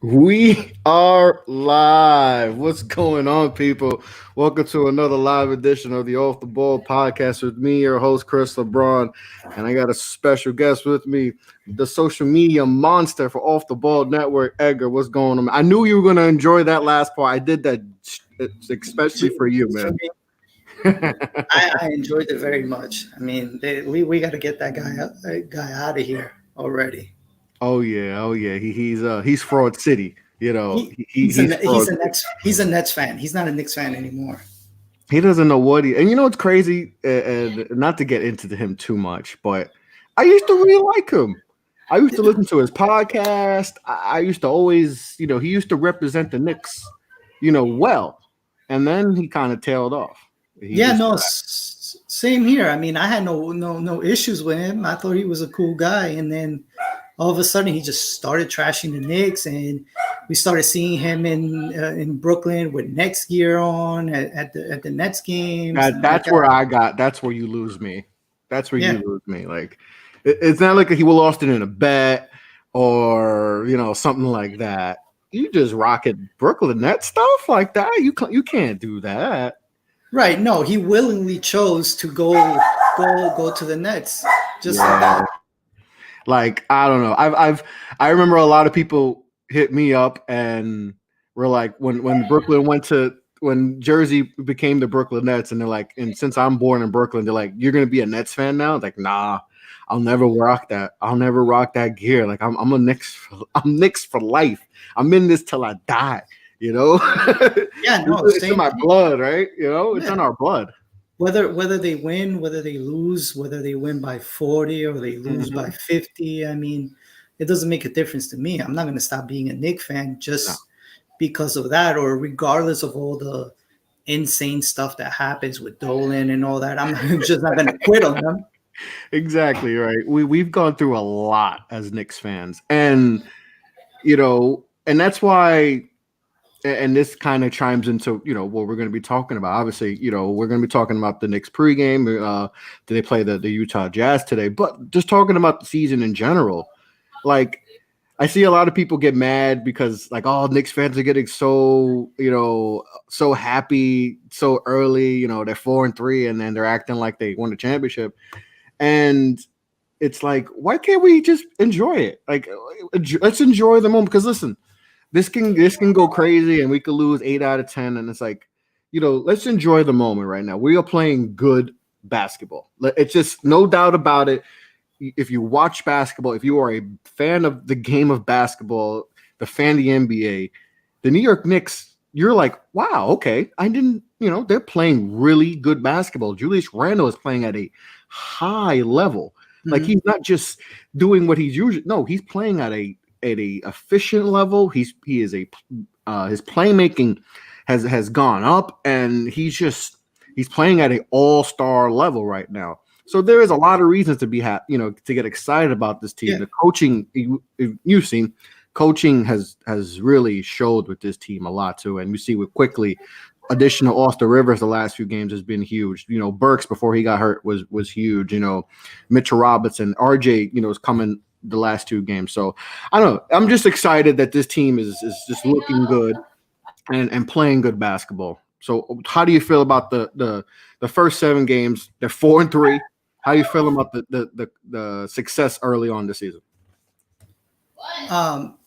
We are live. What's going on, people? Welcome to another live edition of the Off the Ball podcast with me, your host, Chris LeBron. And I got a special guest with me, the social media monster for Off the Ball Network, Edgar. What's going on? I knew you were going to enjoy that last part. I did that especially for you, For man. me, I enjoyed it very much. I mean, we got to get that guy out of here already. Oh yeah. He's fraud city. He, He's fraud. he's a Nets fan. He's not a Knicks fan anymore. He doesn't know what he, and you know what's crazy, and not to get into him too much, but I used to really like him. I used to listen to his podcast. I used to always, he used to represent the Knicks, well, and then he kind of tailed off. He Yeah, just, no, same here. I mean, I had no issues with him. I thought he was a cool guy, and then all of a sudden he just started trashing the Knicks, and we started seeing him in Brooklyn with Knicks gear on at the Nets games. And that's where that's where you lose me. That's where yeah, you lose me. Like, it's not like he lost it in a bet or something like that. You just rocket Brooklyn Nets stuff like that. You can't do that. right. No, he willingly chose to go to the Nets. Just like Yeah. that. Like, I don't know. I remember a lot of people hit me up and were like, when Jersey became the Brooklyn Nets, and they're like, and since I'm born in Brooklyn, they're like, you're gonna be a Nets fan now? Like, nah, I'll never rock that. I'll never rock that gear. Like, I'm Knicks for life. I'm in this till I die. Yeah, no, It's in same. my blood, right? It's Yeah. in our blood. Whether they win, whether they lose, whether they win by 40 or they lose by Mhm. 50, I mean, it doesn't make a difference to me. I'm not going to stop being a Knicks fan No. just because of that, or regardless of all the insane stuff that happens with Dolan and all that. I'm just not going to quit on them. Exactly right. We've gone through a lot as Knicks fans, and and that's why. And this kind of chimes into what we're going to be talking about. Obviously, we're going to be talking about the Knicks pregame. Do they play the Utah Jazz today? But just talking about the season in general, like I see a lot of people get mad because oh, Knicks fans are getting so happy so early. They're 4-3, and then they're acting like they won the championship. And it's like, why can't we just enjoy it? Like, let's enjoy the moment. Because listen, this can go crazy, and we could lose 8 out of 10. And it's like, let's enjoy the moment right now. We are playing good basketball. It's just no doubt about it. If you watch basketball, if you are a fan of the game of basketball, the fan of the NBA, the New York Knicks, you're like, wow, okay. I didn't, they're playing really good basketball. Julius Randle is playing at a high level. Like, Mhm. he's not just doing what he's usually. No, he's playing at a efficient level. His playmaking has gone up, and he's playing at an all-star level right now. So there is a lot of reasons to be to get excited about this team. Yeah. The coaching, you've seen, coaching has really showed with this team a lot too, and you see with quickly. Additional Austin Rivers the last few games has been huge. Burks before he got hurt was huge. Mitchell Robinson, RJ, is coming the last 2 games. So I don't know. I'm just excited that this team is just looking good and playing good basketball. So how do you feel about the first 7 games? They're 4-3. How do you feel about the success early on this season? Um,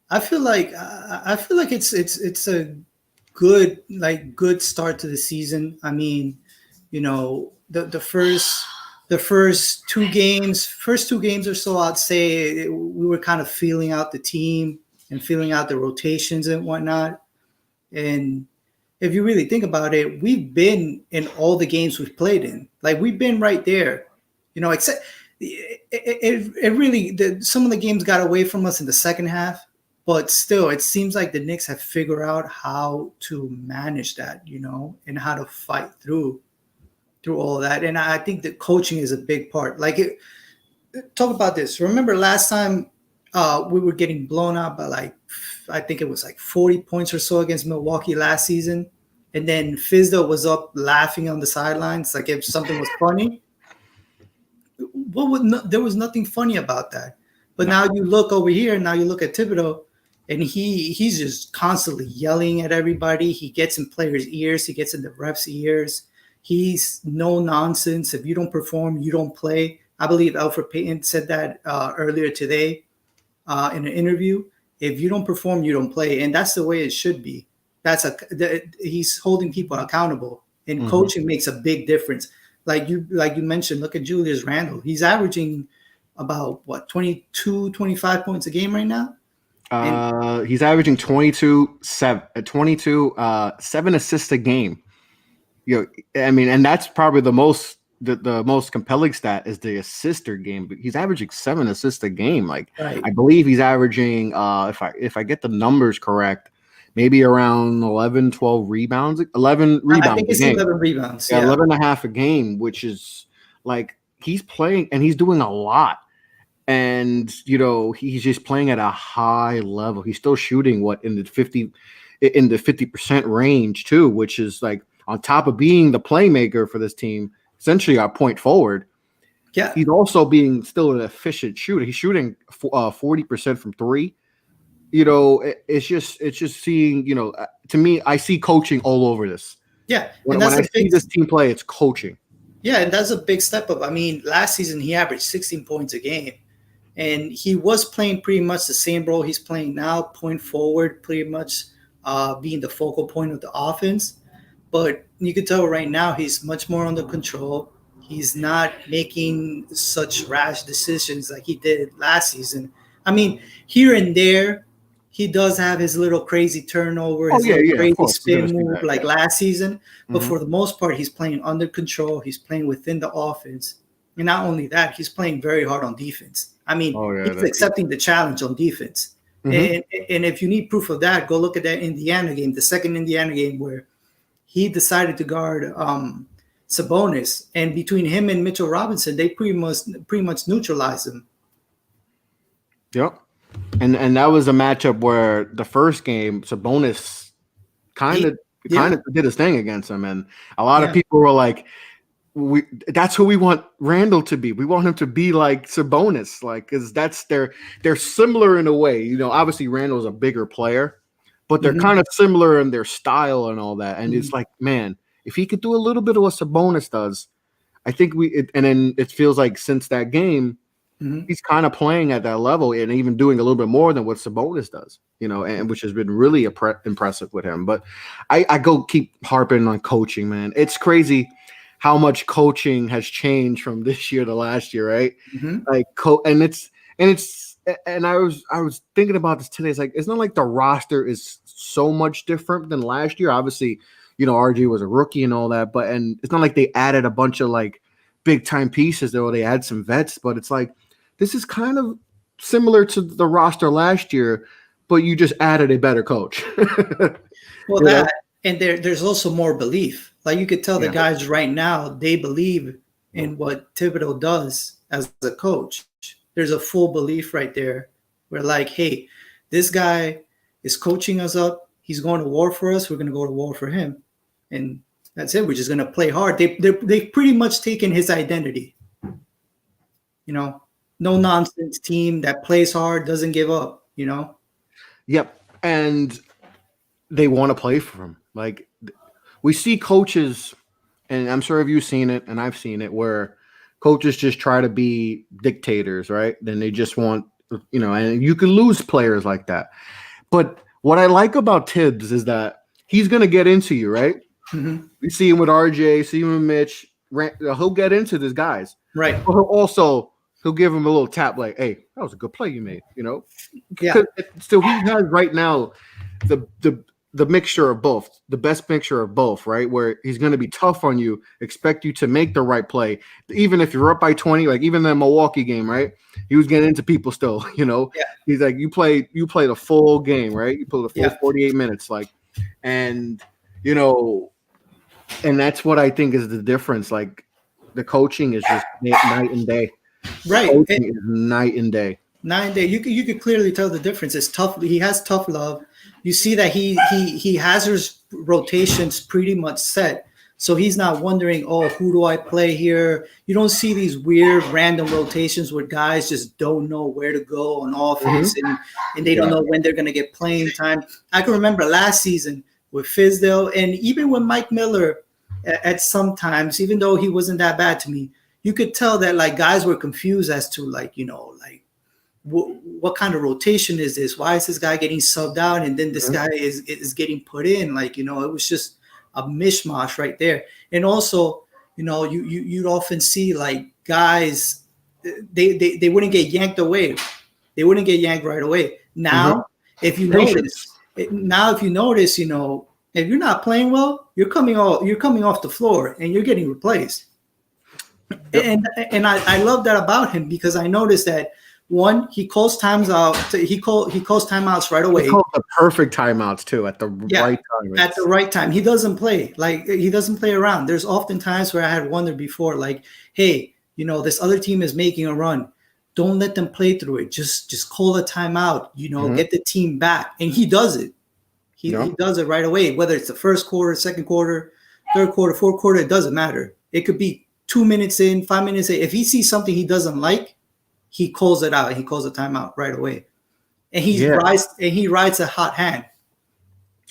I feel like it's a good start to the season. I mean, the first two games or so, I'd say we were kind of feeling out the team and feeling out the rotations and whatnot. And if you really think about it, we've been in all the games we've played in. Like, we've been right there, except it really, some of the games got away from us in the second half, but still, it seems like the Knicks have figured out how to manage that, and how to fight through all of that. And I think that coaching is a big part. Talk about this. Remember last time we were getting blown out by I think it was 40 points or so against Milwaukee last season. And then Fizdale was up laughing on the sidelines like if something was funny. There was nothing funny about that. But now you look over here, now you look at Thibodeau, and he's just constantly yelling at everybody. He gets in players' ears. He gets in the refs' ears. He's no nonsense. If you don't perform, you don't play. I believe Alfred Payton said that earlier today in an interview. If you don't perform, you don't play, and that's the way it should be. He's holding people accountable, and coaching makes a big difference. Like you mentioned, look at Julius Randle. He's averaging about 22, 25 points a game right now. He's averaging 7 assists a game. I mean, and that's probably the most compelling stat is the assister game. But he's averaging 7 assists a game. Like right. I believe he's averaging, if I get the numbers correct, maybe around 11, 12 rebounds. 11 rebounds. I think it's 11 rebounds. Yeah, 11 and a half a game, which is like he's playing and he's doing a lot. And, he's just playing at a high level. He's still shooting in the 50% range too, which is like on top of being the playmaker for this team, essentially our point forward. Yeah. He's also being still an efficient shooter. He's shooting 40% from 3. It's just seeing, to me, I see coaching all over this. Yeah. When I see this team play, it's coaching. Yeah. And that's a big step up. I mean, last season he averaged 16 points a game. And he was playing pretty much the same role he's playing now, point forward, pretty much being the focal point of the offense. But you can tell right now he's much more under control. He's not making such rash decisions like he did last season. I mean, here and there, he does have his little crazy turnover, his crazy spin move like last season. But for the most part, he's playing under control. He's playing within the offense. And not only that, he's playing very hard on defense. I mean, he's accepting the challenge on defense. And if you need proof of that, go look at that Indiana game, the second Indiana game where he decided to guard Sabonis. And between him and Mitchell Robinson, they pretty much neutralized him. Yep. And that was a matchup where the first game, Sabonis kind of did his thing against him. And a lot of people were like, that's who we want Randall to be. We want him to be like Sabonis, because they're similar in a way. Obviously Randall's a bigger player, but they're kind of similar in their style and all that. And it's like, man, if he could do a little bit of what Sabonis does, I think and then it feels like since that game, he's kind of playing at that level and even doing a little bit more than what Sabonis does, and which has been really impressive with him. But I keep harping on coaching, man. It's crazy how much coaching has changed from this year to last year, right? Like, and I was thinking about this today. It's like, it's not like the roster is so much different than last year. Obviously, RJ was a rookie and all that, and it's not like they added a bunch of like big time pieces though. They had some vets, but it's like, this is kind of similar to the roster last year, but you just added a better coach. Well, and there's also more belief. Like you could tell the guys right now, they believe in what Thibodeau does as a coach. There's a full belief right there. We're like, hey, this guy is coaching us up. He's going to war for us. We're going to go to war for him. And that's it. We're just going to play hard. They've pretty much taken his identity. No nonsense team that plays hard, doesn't give up, Yep. And they want to play for him. Like, we see coaches, and I'm sure you've seen it, and I've seen it, where coaches just try to be dictators, right? Then they just want, and you can lose players like that. But what I like about Tibbs is that he's going to get into you, right? We see him with RJ, see him with Mitch. He'll get into these guys. Right. But he'll give him a little tap like, hey, that was a good play you made, Yeah. So he has right now the mixture of both, the best mixture of both, right? Where he's going to be tough on you, expect you to make the right play. Even if you're up by 20, like even the Milwaukee game, right? He was getting into people still, Yeah. He's like, you play the full game, right? You play the full 48 minutes, and that's what I think is the difference. Like, the coaching is just night and day. Right. Coaching is night and day. Night and day. You could clearly tell the difference. It's tough. He has tough love. You see that he has his rotations pretty much set. So he's not wondering, oh, who do I play here? You don't see these weird random rotations where guys just don't know where to go on offense and they don't know when they're going to get playing time. I can remember last season with Fizdale and even with Mike Miller at some times, even though he wasn't that bad to me, you could tell that like guys were confused as to like, what kind of rotation is this? Why is this guy getting subbed out and then this guy is getting put in? Like, it was just a mishmash right there. And also, you'd often see like guys, they wouldn't get yanked away. They wouldn't get yanked right away. Now, if you notice, if you're not playing well, you're coming off the floor and you're getting replaced. Yep. And I love that about him because I noticed that one, he calls times out. He calls timeouts right away. He calls the perfect timeouts too at the right time. At the right time. He doesn't play around. There's often times where I had wondered before, like, hey, this other team is making a run. Don't let them play through it. Just call a timeout. Get the team back, and he does it. He does it right away. Whether it's the first quarter, second quarter, third quarter, fourth quarter, it doesn't matter. It could be 2 minutes in, 5 minutes in. If he sees something he doesn't like, he calls it out. He calls a timeout right away, and he rides a hot hand.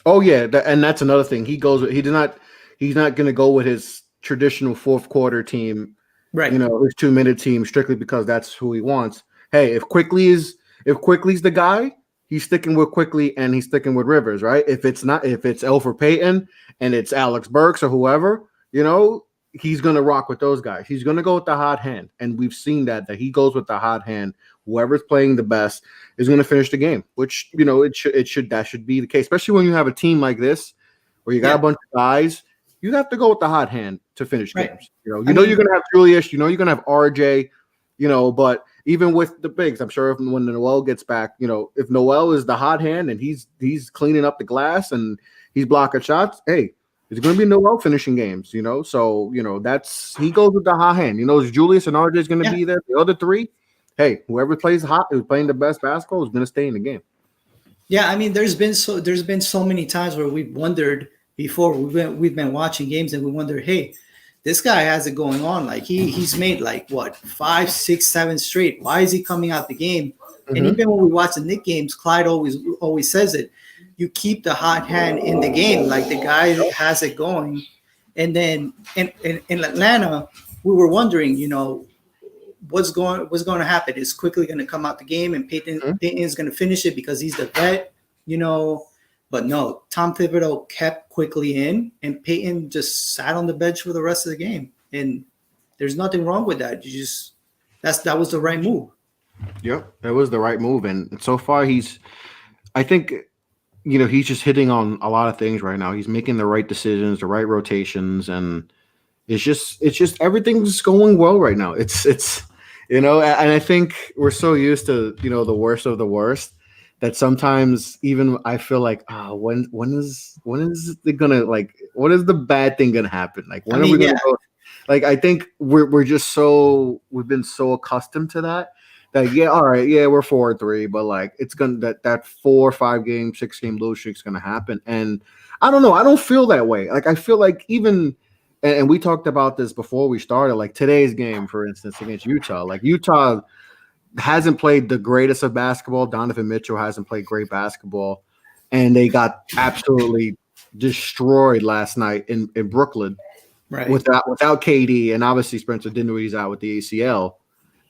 Oh yeah, and that's another thing. He's not going to go with his traditional fourth quarter team, right? His 2-minute team strictly because that's who he wants. Hey, if Quickly's the guy, he's sticking with Quickly and he's sticking with Rivers, right? If it's Elfrid Payton and it's Alex Burks or whoever, he's going to rock with those guys. He's going to go with the hot hand. And we've seen that he goes with the hot hand. Whoever's playing the best is going to finish the game, which, that should be the case, especially when you have a team like this where you got a bunch of guys. You have to go with the hot hand to finish games. You're going to have Julius, you're going to have RJ, but even with the bigs, I'm sure when Noel gets back, if Noel is the hot hand and he's cleaning up the glass and he's blocking shots, hey, it's going to be Noel finishing games, So, he goes with the hot hand. Julius and RJ is going to be there. The other three, hey, whoever plays hot, who's playing the best basketball is going to stay in the game. Yeah, I mean, there's been so many times where we've wondered before we've been watching games and we wonder, hey, this guy has it going on. Like he's made like what 5, 6, 7 straight. Why is he coming out the game? And even when we watch the Knicks games, Clyde always says it. You keep the hot hand in the game, like the guy has it going. And then in Atlanta, we were wondering, what's going to happen? Is Quickly going to come out the game and Payton is going to finish it because he's the vet, But no, Tom Thibodeau kept Quickly in, and Payton just sat on the bench for the rest of the game. And there's nothing wrong with that. That was the right move. Yep, that was the right move. And so far, I think he's just hitting on a lot of things right now. He's making the right decisions, the right rotations, and it's just everything's going well right now. It's and I think we're so used to the worst of the worst that sometimes even I feel like when is it gonna, like, what is the bad thing gonna happen? Like when are we gonna go? Like I think we've been so accustomed to that all right, we're 4-3, but like it's gonna that 4 or 5 game, 6 game lose streak's gonna happen. And I don't know, I don't feel that way. Like I feel like even and we talked about this before we started, like today's game, for instance, against Utah. Like Utah hasn't played the greatest of basketball. Donovan Mitchell hasn't played great basketball, and they got absolutely destroyed last night in Brooklyn, right? Without KD, and obviously Spencer Dinwiddie's out with the ACL.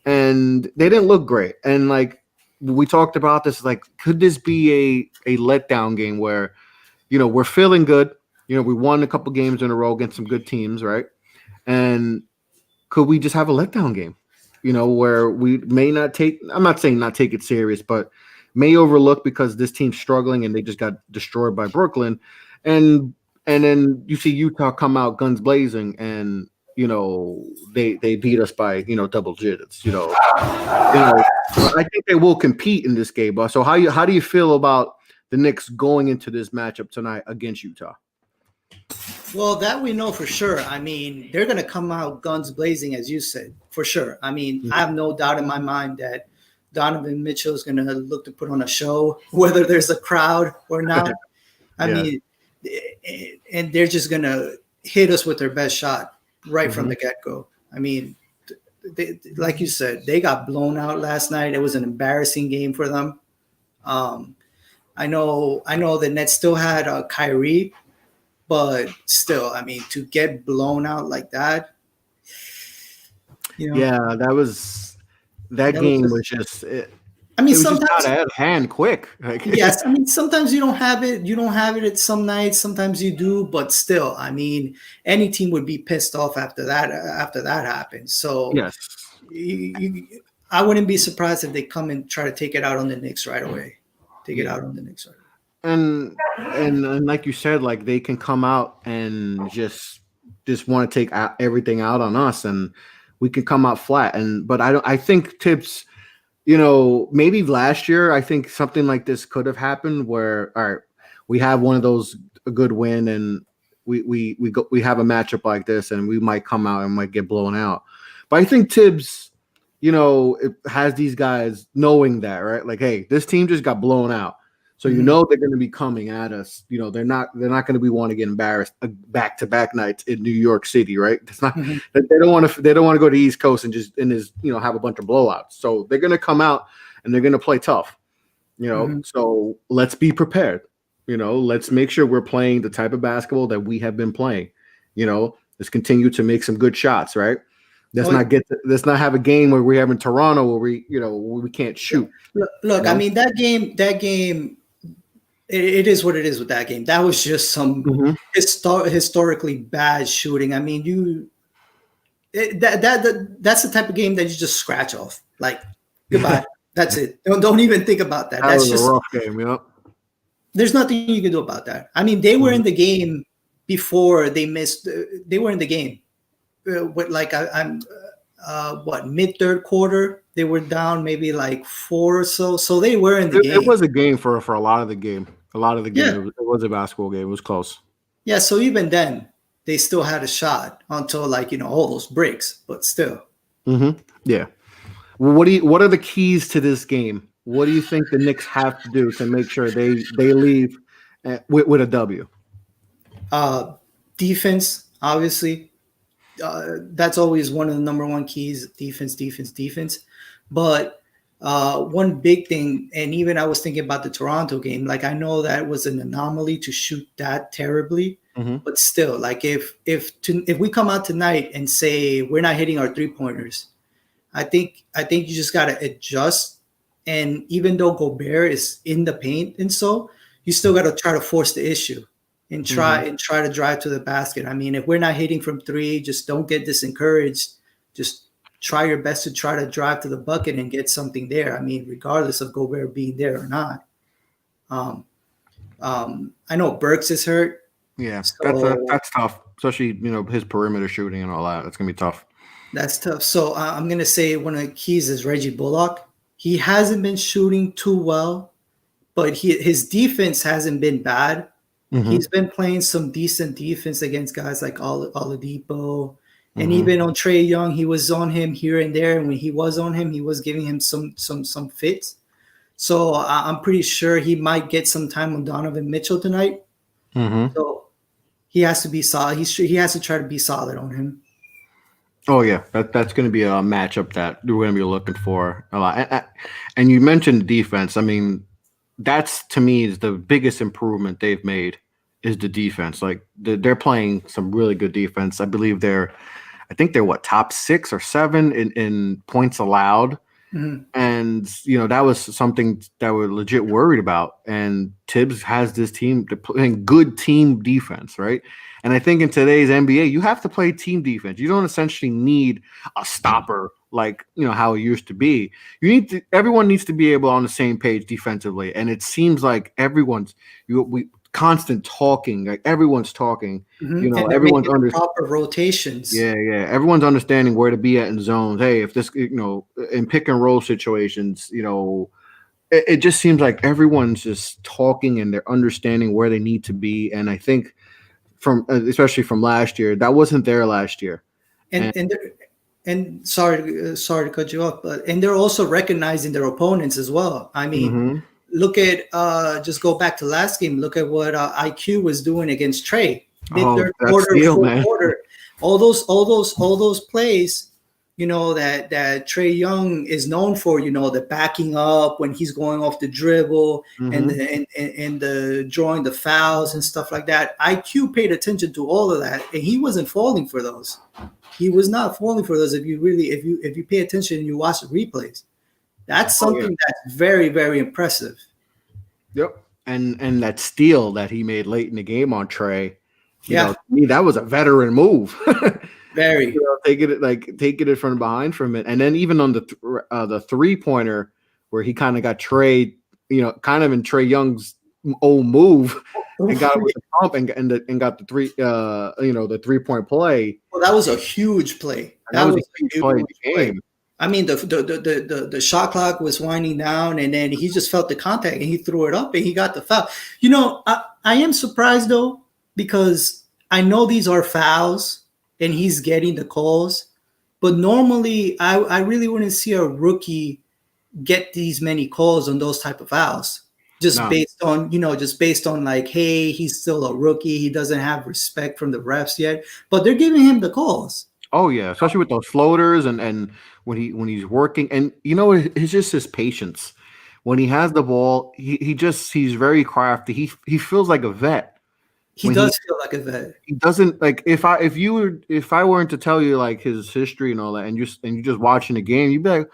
And they didn't look great. And like we talked about this, like, could this be a letdown game where, we're feeling good. We won a couple games in a row against some good teams, right? And could we just have a letdown game, where we may not take, I'm not saying not take it serious, but may overlook because this team's struggling and they just got destroyed by Brooklyn. And then you see Utah come out guns blazing and, they beat us by, double digits, I think they will compete in this game. So how do you feel about the Knicks going into this matchup tonight against Utah? Well, that we know for sure. I mean, they're going to come out guns blazing, as you said, for sure. I mean, I have no doubt in my mind that Donovan Mitchell is going to look to put on a show, whether there's a crowd or not. I mean, and they're just going to – hit us with their best shot right from Mhm. the get-go. I mean, like you said, they got blown out last night. It was an embarrassing game for them. I know the Nets still had Kyrie, but still, I mean, to get blown out like that, you know, Yeah, that that was game just. was just I mean, it was just out sometimes, of hand quick. Like, yes. I mean, sometimes you don't have it. You don't have it at some nights. Sometimes you do, but still, I mean, any team would be pissed off after that. After that happens, so yes. I wouldn't be surprised if they come and try to take it out on the Knicks right away. Take it Yeah. out on the Knicks right away. And like you said, like they can come out and just want to take everything out on us, and we can come out flat. And but I think Tibbs, maybe last year I think something like this could have happened where all right, we have one of those a good win and we have a matchup like this and we might come out and might get blown out. But I think Tibbs, it has these guys knowing that, right? Like, hey, this team just got blown out. So they're going to be coming at us. They're not going to be want to get embarrassed back-to-back nights in New York City, right? It's not they don't want to go to the East Coast and just have a bunch of blowouts. So they're going to come out and they're going to play tough. So let's be prepared. Let's make sure we're playing the type of basketball that we have been playing. Let's continue to make some good shots, right? Let's not have a game where we have in Toronto where we can't shoot. Look, I mean that game. It is what it is with that game. That was just some historically bad shooting. I mean, that's the type of game that you just scratch off. Like, goodbye. That's it. Don't even think about that. That's was just a rough game. Yep. There's nothing you can do about that. I mean, they were in the game before they missed. They were in the game with mid third quarter. They were down maybe like 4 or so. So they were in the game. It was a game for a lot of the game. A lot of the game, Yeah. it was a basketball game. It was close. Yeah, so even then, they still had a shot until all those breaks, but still. Yeah. Well, what are the keys to this game? What do you think the Knicks have to do to make sure they leave with a W? Defense, obviously. That's always one of the number one keys, defense. But one big thing, and even I was thinking about the Toronto game, like I know that was an anomaly to shoot that terribly, but still, like if we come out tonight and say we're not hitting our 3-pointers, I think you just got to adjust. And even though Gobert is in the paint and so, you still got to try to force the issue and try to drive to the basket. I mean, if we're not hitting from 3, just don't get disencouraged. Just try your best to try to drive to the bucket and get something there. I mean, regardless of Gobert being there or not. I know Burks is hurt. Yeah, so that's tough, especially his perimeter shooting and all that. That's gonna be tough. That's tough. So I'm gonna say one of the keys is Reggie Bullock. He hasn't been shooting too well, but his defense hasn't been bad. He's been playing some decent defense against guys like Oladipo. And even on Trae Young, he was on him here and there. And when he was on him, he was giving him some fits. So I'm pretty sure he might get some time on Donovan Mitchell tonight. So he has to be solid. He has to try to be solid on him. Oh yeah, that's going to be a matchup that we're going to be looking for a lot. And you mentioned defense. I mean, that's to me is the biggest improvement they've made is the defense. Like they're playing some really good defense. I believe they're top 6 or 7 in points allowed. And that was something that we're legit worried about. And Tibbs has this team playing good team defense, right? And I think in today's NBA, you have to play team defense. You don't essentially need a stopper like how it used to be. Everyone needs to be able on the same page defensively. And it seems like everyone's constant talking, like everyone's talking. Everyone's under proper rotations. Yeah. Everyone's understanding where to be at in zones. Hey, if this, in pick and roll situations, it just seems like everyone's just talking and they're understanding where they need to be. And I think especially from last year, that wasn't there last year. And sorry to cut you off, but they're also recognizing their opponents as well. I mean, look at just go back to last game. Look at what IQ was doing against Trae. mid third that quarter, steal, fourth man. quarter, all those plays. That Trae Young is known for. The backing up when he's going off the dribble and the drawing the fouls and stuff like that. IQ paid attention to all of that, and he wasn't falling for those. He was not falling for those. If you pay attention and you watch the replays, that's something that's very, very impressive. Yep. And that steal that he made late in the game on Trae, Yeah. to me, that was a veteran move. Very. Taking it from behind from it, and then even on the 3-pointer where he kind of got Trae, kind of in Trae Young's old move, and got it with the pump and got the the 3-point play. Well, that was a huge play. That was a huge play in the game. I mean, the shot clock was winding down, and then he just felt the contact, and he threw it up, and he got the foul. I am surprised, though, because I know these are fouls, and he's getting the calls. But normally, I really wouldn't see a rookie get these many calls on those type of fouls. Based on like, hey, he's still a rookie. He doesn't have respect from the refs yet. But they're giving him the calls. Oh yeah, especially with those floaters and when he's working, and it's just his patience. When he has the ball, he's very crafty. He feels like a vet. He does feel like a vet. He doesn't like if I weren't to tell you like his history and all that, and you just watching the game, you'd be like,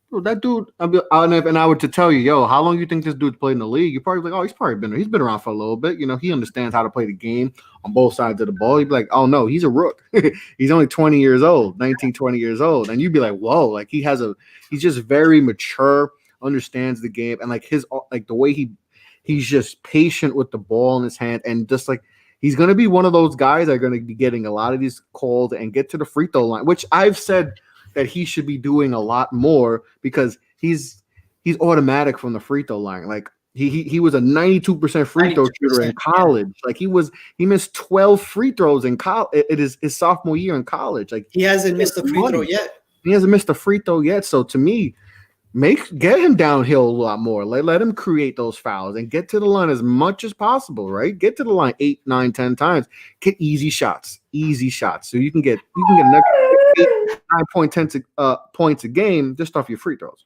well, that dude. And I were to tell you, yo, how long you think this dude's played in the league? You're probably like, oh, he's been around for a little bit. He understands how to play the game on both sides of the ball. You'd be like, oh no, he's a rook. He's only 20 years old, 19, 20 years old, and you'd be like, whoa, like he's just very mature, understands the game, and like the way he's just patient with the ball in his hand, and just like. He's going to be one of those guys that are going to be getting a lot of these calls and get to the free throw line, which I've said that he should be doing a lot more because he's automatic from the free throw line. Like he was a 92% free throw shooter in college. Yeah. Like he missed 12 free throws in college. It is his sophomore year in college. Like he hasn't missed a free throw yet. He hasn't missed a free throw yet. So to me, get him downhill a lot more. Let him create those fouls and get to the line as much as possible, right? Get to the line 8, 9, 10 times. Get easy shots. So you can get an extra 8, 9 points a game just off your free throws,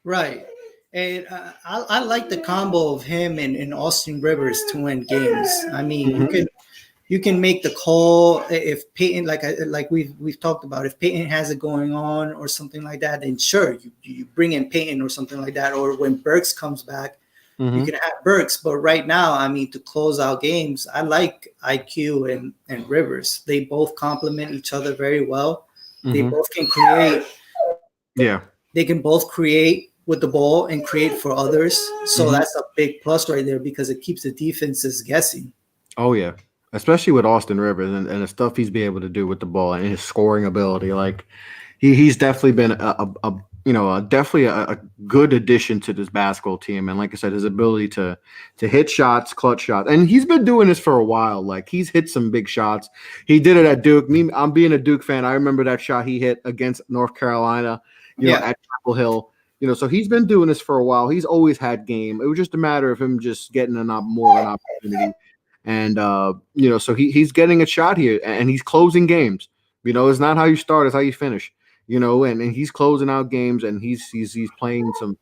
Right. And I like the combo of him and Austin Rivers to win games. I mean, you can make the call if Peyton, like we've talked about, if Peyton has it going on or something like that, then sure, you bring in Peyton or something like that. Or when Burks comes back, you can have Burks. But right now, I mean, to close out games, I like IQ and Rivers. They both complement each other very well. They both can create. Yeah. They can both create with the ball and create for others. So that's a big plus right there because it keeps the defenses guessing. Oh, yeah. Especially with Austin Rivers and the stuff he's been able to do with the ball and his scoring ability. Like he's definitely been definitely a good addition to this basketball team. And like I said, his ability to hit shots, clutch shots. And he's been doing this for a while. Like he's hit some big shots. He did it at Duke. I'm being a Duke fan. I remember that shot he hit against North Carolina, at Chapel Hill. So he's been doing this for a while. He's always had game. It was just a matter of him just getting more of an opportunity. And, so he's getting a shot here and he's closing games. It's not how you start, it's how you finish, and he's closing out games and he's playing some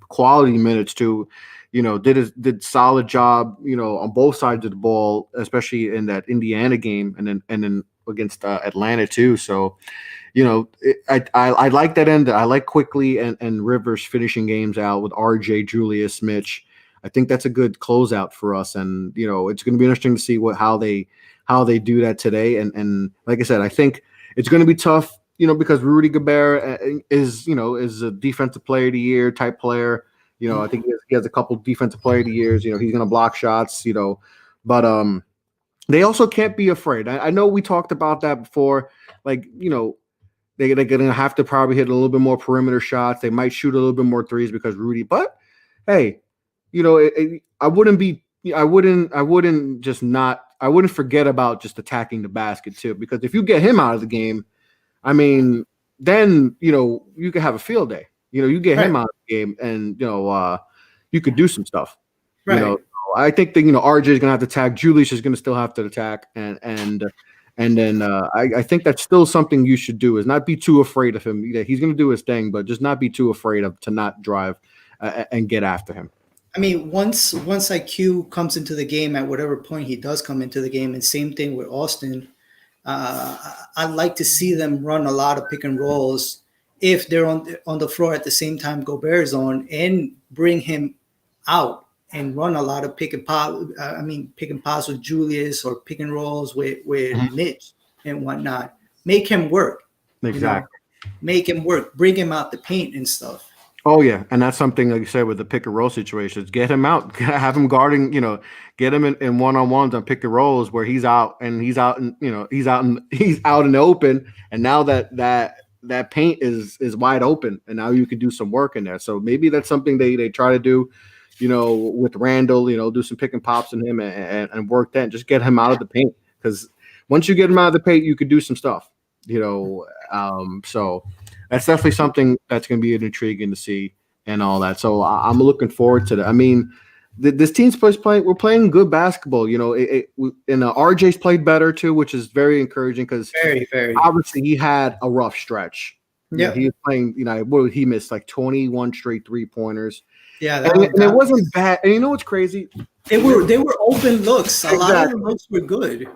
quality minutes too, did solid job, on both sides of the ball, especially in that Indiana game and then against Atlanta too. So, I like that end. I like Quickly and Rivers finishing games out with RJ, Julius, Mitch. I think that's a good closeout for us, and it's going to be interesting to see how they do that today. And like I said, I think it's going to be tough, because Rudy Gobert is a defensive player of the year type player. I think he has a couple defensive player of the years. He's going to block shots. But they also can't be afraid. I know we talked about that before. Like they're going to have to probably hit a little bit more perimeter shots. They might shoot a little bit more threes because Rudy. But hey. I wouldn't forget about just attacking the basket too, because if you get him out of the game, I mean, then, you could have a field day, you get him out of the game and, you could do some stuff, right. I think that RJ is going to have to attack. Julius is going to still have to attack, and then I think that's still something you should do is not be too afraid of him. He's going to do his thing, but just not be too afraid of to not drive and get after him. I mean, once IQ comes into the game at whatever point he does come into the game, and same thing with Austin. I'd like to see them run a lot of pick and rolls if they're on the floor at the same time Gobert's on, and bring him out and run a lot of pick and pass with Julius, or pick and rolls with Mitch and whatnot. Make him work. Exactly. Make him work. Bring him out the paint and stuff. Oh yeah, and that's something like you said with the pick and roll situations. Get him out, have him guarding. Get him in one-on-ones on pick and rolls where he's out and he's out in the open. And now that paint is wide open, and now you can do some work in there. So maybe that's something they try to do. With Randall, do some pick and pops in him and work that. And just get him out of the paint, because once you get him out of the paint, you could do some stuff. So that's definitely something that's going to be intriguing to see and all that. So I'm looking forward to that. I mean, this team's playing. We're playing good basketball. And RJ's played better too, which is very encouraging because very, very obviously he had a rough stretch. Yeah, he was playing. He missed like 21 straight 3-pointers. Yeah, and it wasn't bad. And you know what's crazy? They were open looks. A lot of the looks were good.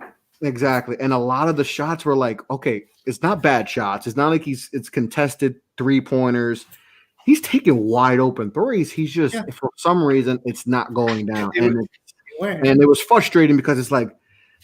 Exactly. And a lot of the shots were like, okay, it's not bad shots. It's not like it's contested 3-pointers. He's taking wide open threes. He's just, for some reason, it's not going down. And it was frustrating because it's like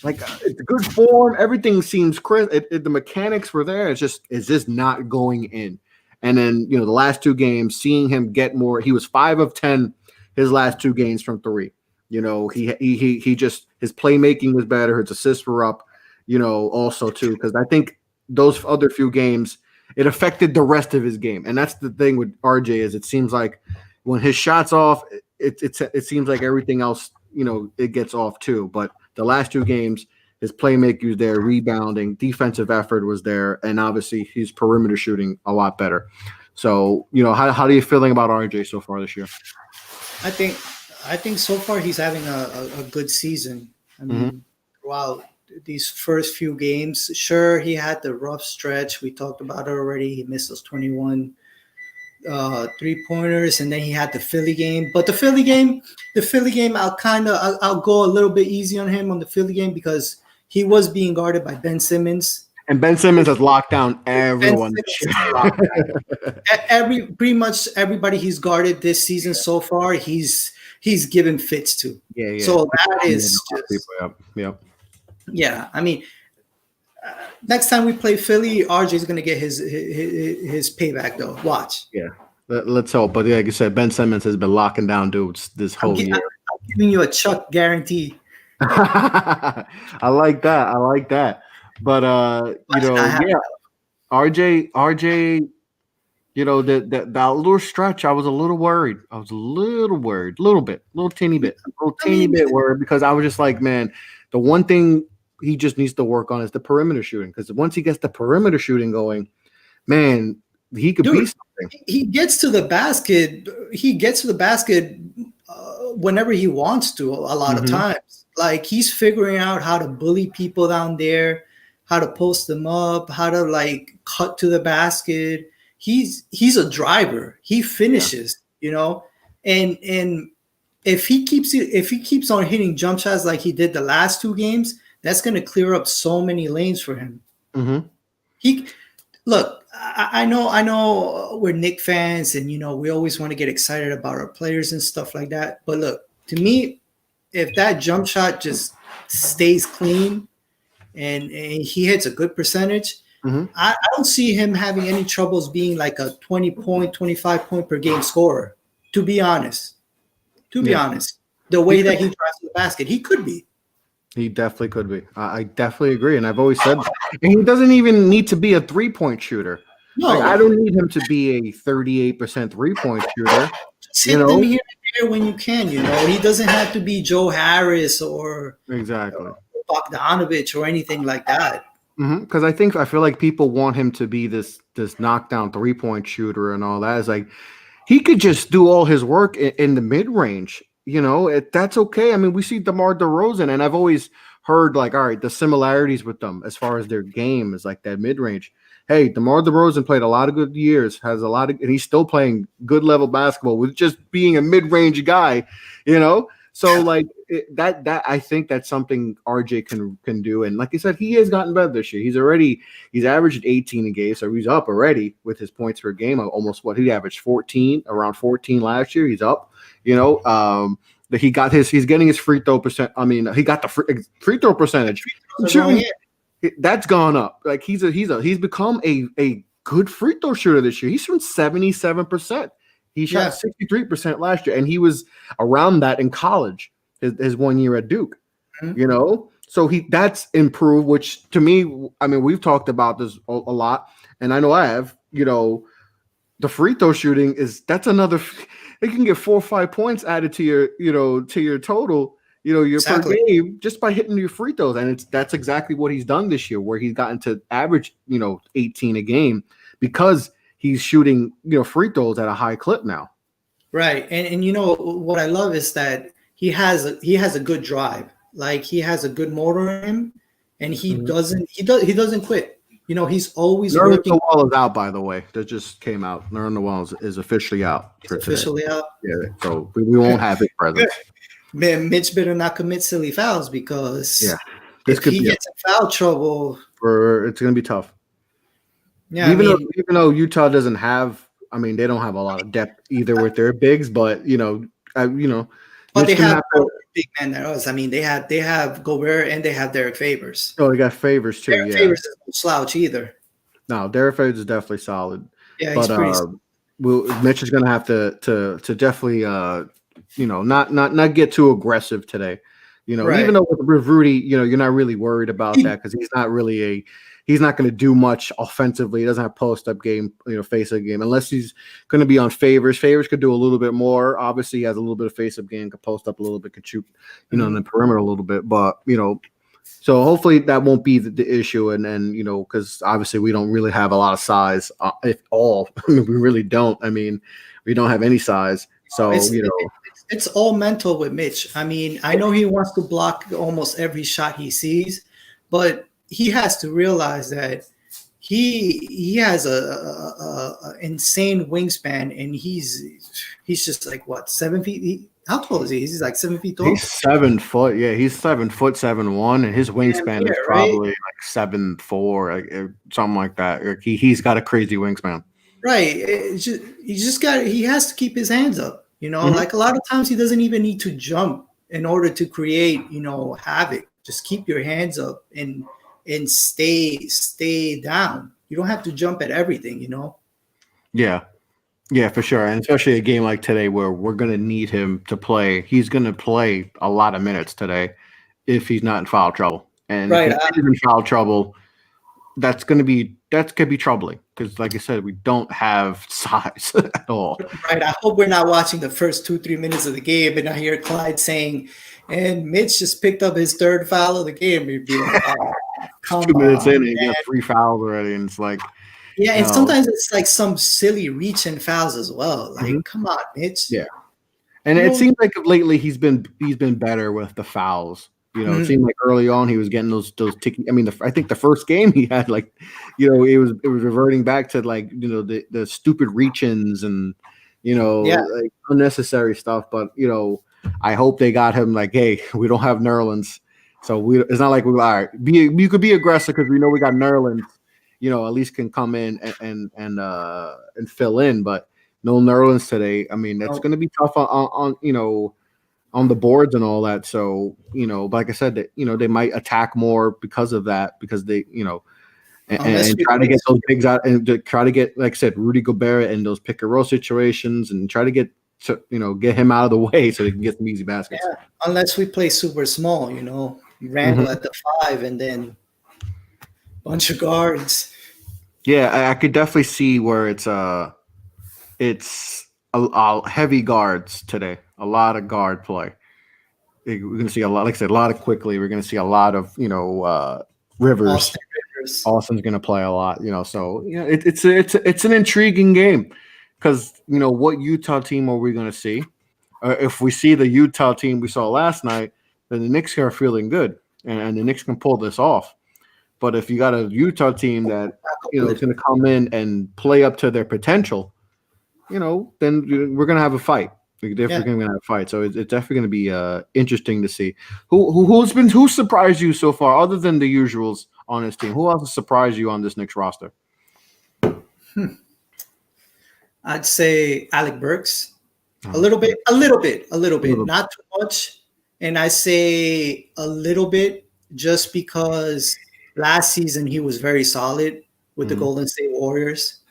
it's a good form. Everything seems crisp. The mechanics were there. It's just not going in. And then, the last 2 games, seeing him get more, he was 5 of 10 his last 2 games from 3. He just, his playmaking was better. His assists were up, also too, because I think those other few games, it affected the rest of his game. And that's the thing with RJ is it seems like when his shot's off, it seems like everything else, it gets off too. But the last 2 games, his playmaking was there, rebounding, defensive effort was there, and obviously he's perimeter shooting a lot better. So, how are you feeling about RJ so far this year? I think so far he's having a good season. I mean, throughout these first few games, sure, he had the rough stretch. We talked about it already. He missed those 21 3-pointers, and then he had the Philly game. But the Philly game, I'll go a little bit easy on him on the Philly game because he was being guarded by Ben Simmons. And Ben Simmons has locked down everyone. Pretty much everybody he's guarded this season so far, he's given fits to. Yeah. So that is Yep. Yeah, I mean, next time we play Philly, RJ is going to get his payback though. Watch. Yeah, let's hope. But like you said, Ben Simmons has been locking down dudes this whole year. I'm giving you a Chuck guarantee. I like that. But RJ, that little stretch, I was a little worried. Little teeny bit worried because I was just like, man, the one thing he just needs to work on is the perimeter shooting. Because once he gets the perimeter shooting going, man, he could be something. He gets to the basket. Whenever he wants to. A lot of times, like he's figuring out how to bully people down there, how to post them up, how to like cut to the basket. He's a driver. He finishes, and if he keeps on hitting jump shots like he did the last 2 games, that's going to clear up so many lanes for him. I know we're Knicks fans, and we always want to get excited about our players and stuff like that. But look, to me, if that jump shot just stays clean and he hits a good percentage, I don't see him having any troubles being like a 20-point, 25-point per game scorer. To be honest, the way that he drives to the basket, he could be. He definitely could be. I definitely agree, and I've always said that. And he doesn't even need to be a 3-point shooter. No, I don't need him to be a 38% 3-point shooter. Hit them here and there when you can. He doesn't have to be Joe Harris or Bogdanovich or anything like that. Because I feel like people want him to be this knockdown 3-point shooter and all that. It's like he could just do all his work in the mid range. that's okay. I mean, we see DeMar DeRozan, and I've always heard like, all right, the similarities with them as far as their game is like that mid range. Hey, DeMar DeRozan played a lot of good years, and he's still playing good level basketball with just being a mid range guy, So like that I think that's something RJ can do, and like I said, he has gotten better this year. He's averaged 18 a game, so he's up already with his points per game. Almost what he averaged 14, around 14 last year. He's up, he's getting his free throw percent. I mean, he got the free throw percentage. That's gone up. Like he's become a good free throw shooter this year. He's from 77%. He shot 63% last year, and he was around that in college. His 1 year at Duke, So that's improved. Which to me, I mean, we've talked about this a lot, and I know I have. The free throw shooting that's another. You can get 4 or 5 points added to your total. Your Exactly. per game just by hitting your free throws, and that's exactly what he's done this year, where he's gotten to average 18 a game because he's shooting free throws at a high clip now. Right, and what I love is that he has a good drive, like he has a good motor in him, and he doesn't quit. He's always working. Noel is out, by the way. That just came out. Noel is officially out for today. Officially out. Yeah, so we won't have his presence. Man, Mitch better not commit silly fouls because if he gets in foul trouble, it's going to be tough. Yeah, even though Utah doesn't have, I mean, they don't have a lot of depth either with their bigs, but but they have big men there. I mean, they have Gobert and they have Derek Favors. Oh, they got Favors too. Derek Favors is no slouch either. No, Derek Favors is definitely solid. Yeah, he's pretty. Mitch is going to have to definitely not get too aggressive today. Even though with Rudy, you're not really worried about that because he's not going to do much offensively. He doesn't have post-up game, face-up game, unless he's going to be on Favors. Favors could do a little bit more. Obviously, he has a little bit of face-up game, could post up a little bit, could shoot, in the perimeter a little bit. But, so hopefully that won't be the issue. And because obviously we don't really have a lot of size, if all. I mean, we really don't. I mean, we don't have any size. So, It's all mental with Mitch. I mean, I know he wants to block almost every shot he sees, but he has to realize that he has a insane wingspan, and he's just like what, 7 feet? How tall is he? He's like 7 feet tall. He's 7 foot. Yeah, he's 7 foot 7'1", and his wingspan is probably like 7'4", like something like that. Like he's got a crazy wingspan. Right. He has to keep his hands up. Like a lot of times he doesn't even need to jump in order to create, havoc. Just keep your hands up and stay down. You don't have to jump at everything, Yeah, for sure. And especially a game like today where we're going to need him to play. He's going to play a lot of minutes today if he's not in foul trouble. And if he's in foul trouble, that's going to be troubling because, like I said, we don't have size at all. Right. I hope we're not watching the first 2-3 minutes of the game and I hear Clyde saying, and Mitch just picked up his 3rd foul of the game. We'd be like, oh, come 2 minutes on, in, and you got 3 fouls already, and it's like, yeah. And sometimes it's like some silly reach and fouls as well. Like, come on, Mitch. Yeah. And it seems like lately he's been better with the fouls. It seemed like early on he was getting those ticking. I mean, I think the first game he had it was reverting back to the stupid reach-ins and like unnecessary stuff. But I hope they got him like, hey, we don't have Nerlens, so it's not like all right. You could be aggressive because we know we got Nerlens. At least can come in and fill in, but no Nerlens today. I mean, that's going to be tough on the boards and all that. So, like I said, that, they might attack more because of that, because they, and try to get those bigs out and try to get, like I said, Rudy Gobert in those pick and roll situations and try to get him out of the way so they can get some easy baskets. Yeah, unless we play super small, Randall at the 5 and then bunch of guards. Yeah, I could definitely see where it's heavy guards today. A lot of guard play. We're going to see a lot, like I said, a lot of quickly. We're going to see a lot of Rivers. Austin's going to play a lot. So it's an intriguing game because what Utah team are we going to see? if we see the Utah team we saw last night, then the Knicks are feeling good, and the Knicks can pull this off. But if you got a Utah team that is going to come in and play up to their potential, then we're going to have a fight. We're definitely going to have a fight. So it's definitely going to be interesting to see who surprised you so far, other than the usuals on this team. Who else has surprised you on this Knicks roster? I'd say Alec Burks. A little bit, not too much. And I say a little bit just because last season he was very solid with the Golden State Warriors.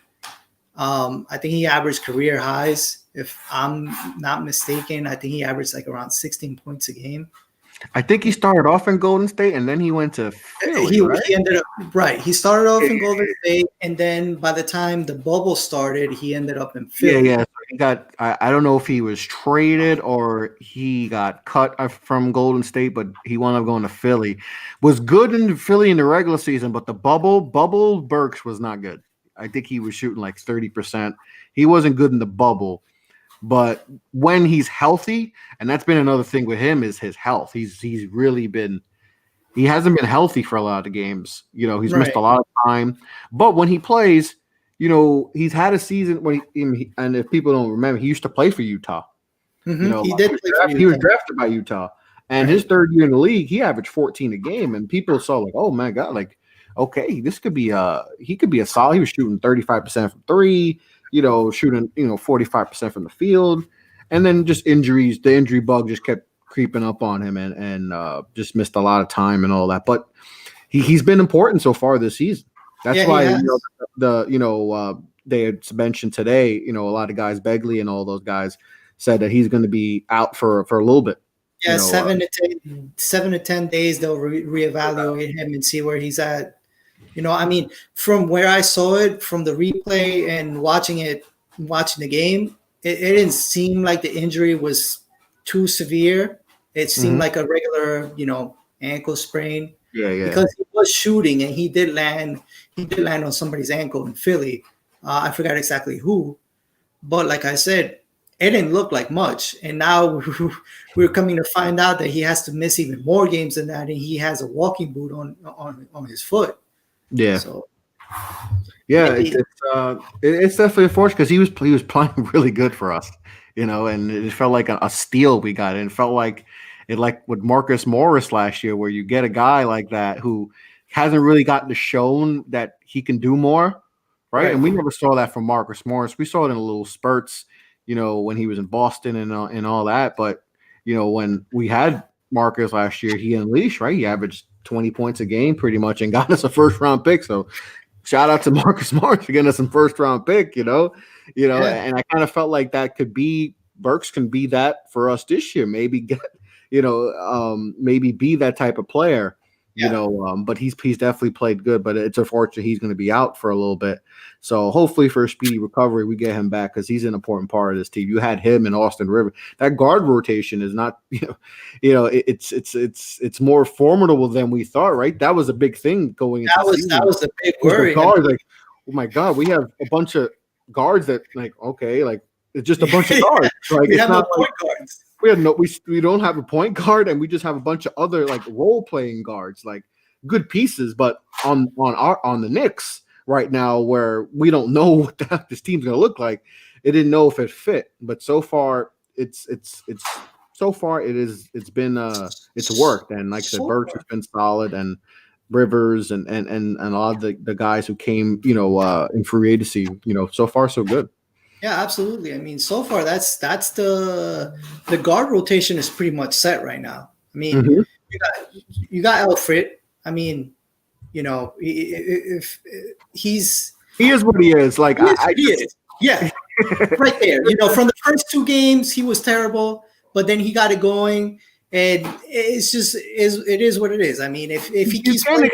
I think he averaged career highs. If I'm not mistaken, I think he averaged like around 16 points a game. I think he started off in Golden State and then he went to Philly, right? He ended up He started off in Golden State, and then by the time the bubble started, he ended up in Philly. Yeah. So he got. I don't know if he was traded or he got cut from Golden State, but he wound up going to Philly. Was good in Philly in the regular season, but the bubble Burks was not good. I think he was shooting like 30%. He wasn't good in the bubble. But when he's healthy, and that's been another thing with him, is his health. He hasn't been healthy for a lot of the games. He's missed a lot of time. But when he plays, he's had a season when and if people don't remember, he used to play for Utah. Mm-hmm. He did play for Utah. He was drafted by Utah. And his third year in the league, he averaged 14 a game. And people saw like, oh my God, like, okay, this could be he could be a solid. He was shooting 35% from three. Shooting, 45% from the field, and then just injuries. The injury bug just kept creeping up on him, and just missed a lot of time and all that. But he's been important so far this season. That's why they had mentioned today. A lot of guys, Begley and all those guys, said that he's going to be out for a little bit. Yeah, 7 to 10 days they'll reevaluate him and see where he's at. From where I saw it, from the replay and watching the game, it didn't seem like the injury was too severe. It seemed like a regular, ankle sprain. Yeah. Because he was shooting and he did land on somebody's ankle in Philly. I forgot exactly who, but like I said, it didn't look like much. And now we're coming to find out that he has to miss even more games than that, and he has a walking boot on his foot. Yeah. So, it's definitely unfortunate because he was playing really good for us, and it felt like a steal we got. And it felt like with Marcus Morris last year, where you get a guy like that who hasn't really gotten shown that he can do more, right? And we never saw that from Marcus Morris. We saw it in little spurts, when he was in Boston and all that. But when we had Marcus last year, he unleashed, right? He averaged 20 points a game pretty much and got us a first round pick. So shout out to Marcus Morris for getting us some first round pick, and I kind of felt like that could be Burks can be that for us this year. Maybe get, maybe be that type of player, but he's definitely played good, but it's unfortunate he's going to be out for a little bit. So hopefully for a speedy recovery, we get him back because he's an important part of this team. You had him and Austin Rivers. That guard rotation is not, it's more formidable than we thought, right? That was a big thing going into the season. That was a big worry. Guards, like, oh my God, we have a bunch of guards that it's just a bunch of guards. Like we it's have not no point guards. We don't have a point guard, and we just have a bunch of other role playing guards, good pieces, but on the Knicks right now, where we don't know what the heck this team's going to look like, it didn't know if it fit. But so far, it's been worked, and like I said, Burks has been solid, and Rivers and a lot of the guys who came in free agency, so far so good. Yeah, absolutely. I mean, so far that's the guard rotation is pretty much set right now. I mean, you got Alfred. I mean, if he is what he is. Like he is. Yeah, right there. From the first two games he was terrible, but then he got it going, and it's just it is what it is. I mean, if he keeps playing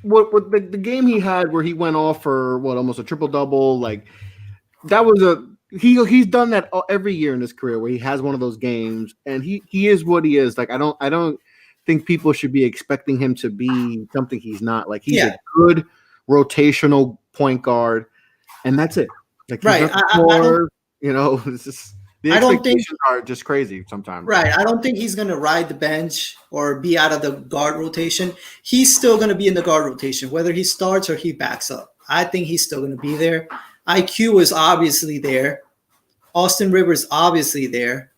what the game he had where he went off for almost a triple double, that was he's done that every year in his career where he has one of those games, and he is what he is. I don't think people should be expecting him to be something he's not. He's a good rotational point guard, and that's it. Right. It's just The I don't think expectations are just crazy sometimes. right. I don't think he's going to ride the bench or be out of the guard rotation. He's still going to be in the guard rotation, whether he starts or he backs up. I think he's still going to be there. IQ is obviously there. Austin Rivers obviously there.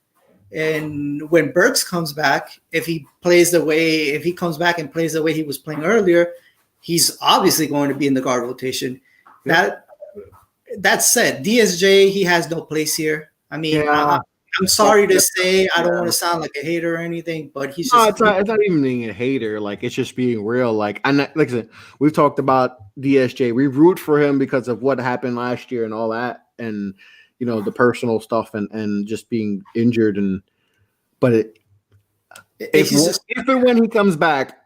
And when Burks comes back, if he comes back and plays the way he was playing earlier, he's obviously going to be in the guard rotation. Yep. That said, DSJ, he has no place here. I mean, I'm sorry to say, I don't want to sound like a hater or anything, but he's just. No, it's not even being a hater. Like, it's just being real. Like I said, we've talked about DSJ. We root for him because of what happened last year and all that, and the personal stuff and just being injured. But if and when he comes back,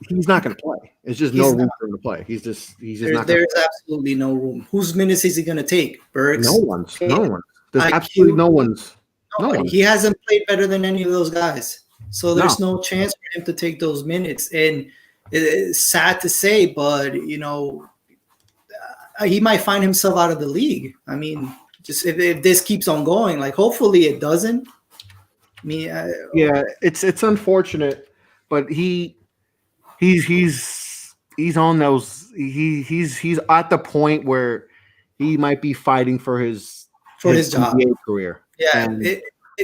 he's not going to play. It's just no room for him to play. He's just not. There's absolutely no room. Whose minutes is he going to take? Burks? No one's. There's absolutely no one's. No, he hasn't played better than any of those guys. So there's no chance for him to take those minutes. And it's sad to say, but he might find himself out of the league. I mean, just if this keeps on going, like hopefully it doesn't. It's unfortunate, but he's on those. He's at the point where he might be fighting for his job NBA career. Yeah,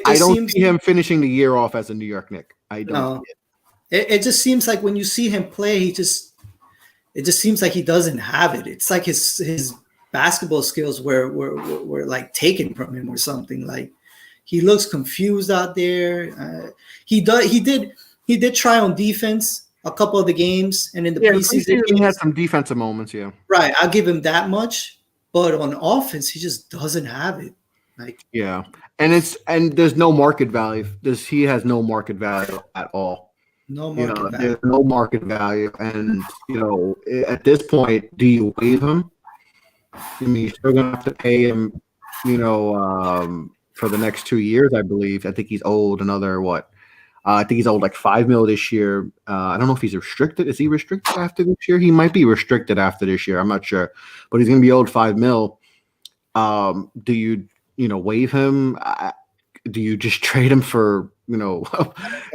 I don't see him finishing the year off as a New York Knick. I don't. No, it just seems like when you see him play, it just seems like he doesn't have it. It's like his basketball skills were like taken from him or something. Like he looks confused out there. He did try on defense a couple of the games, and in the preseason he had some defensive moments. Yeah, right. I'll give him that much, but on offense, he just doesn't have it. Like and there's no market value. He has no market value at all. No market value. There's no market value, and at this point, do you waive him? I mean, you're still gonna have to pay him, for the next 2 years, I believe. I think he's owed another what? I think he's owed like $5 million this year. I don't know if he's restricted. Is he restricted after this year? He might be restricted after this year. I'm not sure, but he's gonna be owed $5 million. Do you waive him? Do you just trade him for a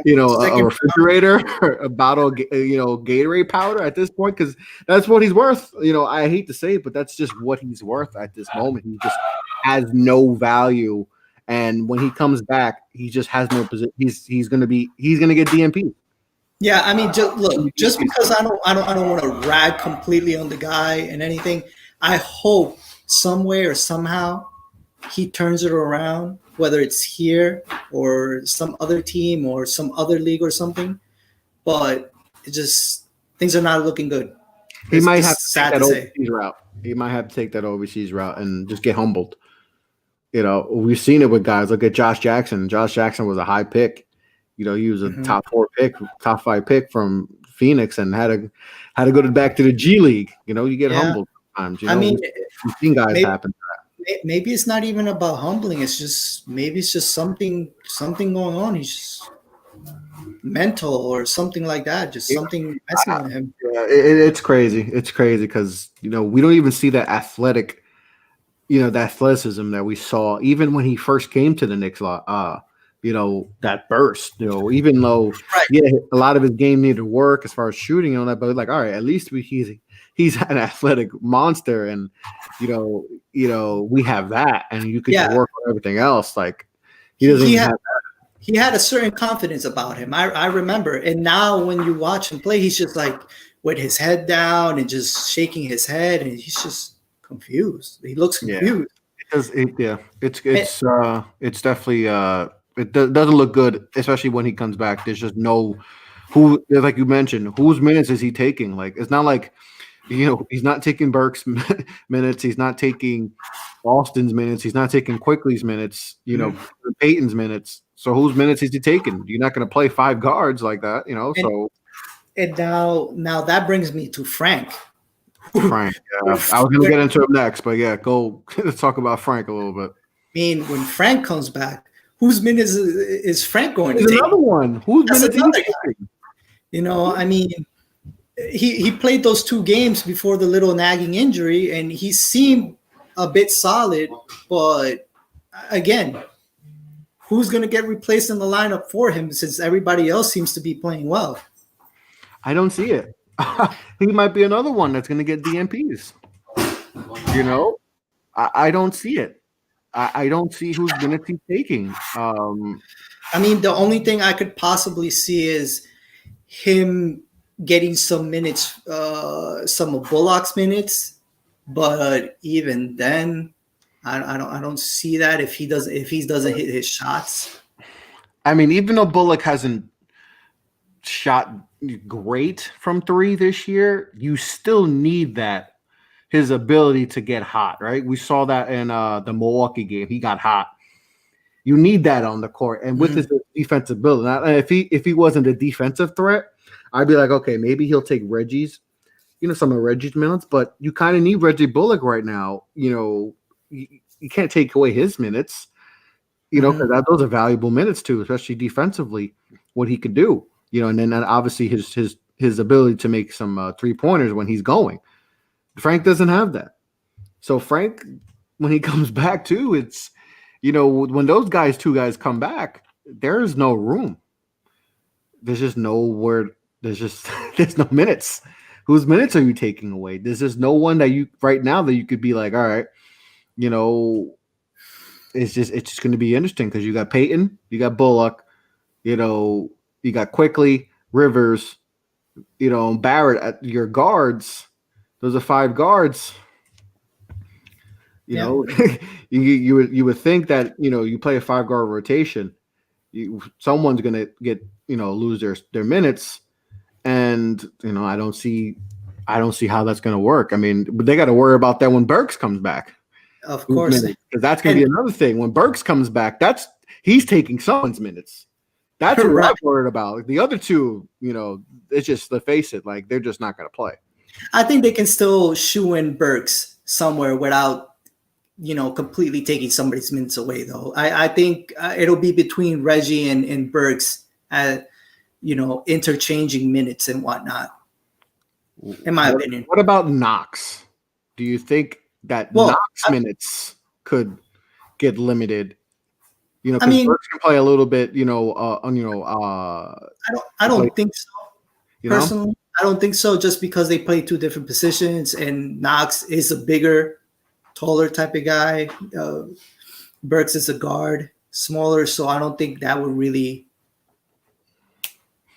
refrigerator, a bottle of Gatorade powder at this point? Because that's what he's worth. I hate to say it, but that's just what he's worth at this moment. He just has no value, and when he comes back, he just has no position. He's gonna get DMP. Yeah, I mean, just because I don't want to rag completely on the guy and anything. I hope some way or somehow he turns it around, whether it's here or some other team or some other league or something. But it just things are not looking good. He might have to take that overseas route. He might have to take that overseas route and just get humbled. We've seen it with guys. Look at Josh Jackson. Josh Jackson was a high pick. He was a top 4 pick, top 5 pick from Phoenix, and had to go back to the G League. You get humbled sometimes. I mean, we've seen guys happen. Maybe it's not even about humbling. It's just something going on. He's just mental or something like that. Just something messing with him. Yeah, it's crazy. It's crazy because we don't even see that athletic, the athleticism that we saw even when he first came to the Knicks. That burst. Even though a lot of his game needed work as far as shooting and all that, but like, all right, at least he's an athletic monster, and we have that, and you could work on everything else. Like he doesn't have that. He had a certain confidence about him. I remember, and now when you watch him play, he's just like with his head down and just shaking his head, and he's just confused. He looks confused. It's definitely it doesn't look good, especially when he comes back. There's just like you mentioned, whose minutes is he taking? Like it's not like. He's not taking Burke's minutes. He's not taking Austin's minutes. He's not taking Quickly's minutes, Peyton's minutes. So whose minutes is he taking? You're not going to play 5 guards like that, And now that brings me to Frank. Frank, I was going to get into him next, but go. Let's talk about Frank a little bit. I mean, when Frank comes back, whose minutes is Frank going to take? Another one. Whose minutes is he taking? I mean, he played those 2 games before the little nagging injury, and he seemed a bit solid. But again, who's going to get replaced in the lineup for him since everybody else seems to be playing well? I don't see it. He might be another one that's going to get DMPs. You know, I don't see it. I don't see whose minutes he's taking. I mean, the only thing I could possibly see is him getting some minutes, some of Bullock's minutes, but even then, I don't see that if he doesn't hit his shots. I mean, even though Bullock hasn't shot great from three this year, you still need that, his ability to get hot, right? We saw that in the Milwaukee game. He got hot. You need that on the court, and with his defensive ability. Now, if he wasn't a defensive threat, I'd be like, okay, maybe he'll take Reggie's, some of Reggie's minutes, but you kind of need Reggie Bullock right now. You can't take away his minutes, because those are valuable minutes too, especially defensively, what he could do, and then obviously his ability to make some 3-pointers when he's going. Frank doesn't have that. So Frank, when he comes back too, it's, when those two guys come back, there is no room. There's just nowhere. There's no minutes. Whose minutes are you taking away? There's just no one that you right now that you could be like, all right, it's just going to be interesting because you got Peyton, you got Bullock, you got Quickly, Rivers, Barrett at your guards. Those are 5 guards. You would think that you play a 5-guard rotation, someone's gonna get lose their minutes, and I don't see how that's gonna work. I mean, but they got to worry about that when Burks comes back, of course, because that's gonna be another thing. When Burks comes back, he's taking someone's minutes. That's what I'm worried about. The other two, it's just, let's face it, like they're just not gonna play. I think they can still shoe in Burks somewhere without completely taking somebody's minutes away, though. I think it'll be between Reggie and Burks, interchanging minutes and whatnot, in my opinion. What about Knox? Do you think that Knox minutes could get limited? I mean, Burks can play a little bit, I don't think so. Personally, I don't think so, just because they play 2 different positions, and Knox is a bigger, taller type of guy. Burks is a guard, smaller, so I don't think that would really,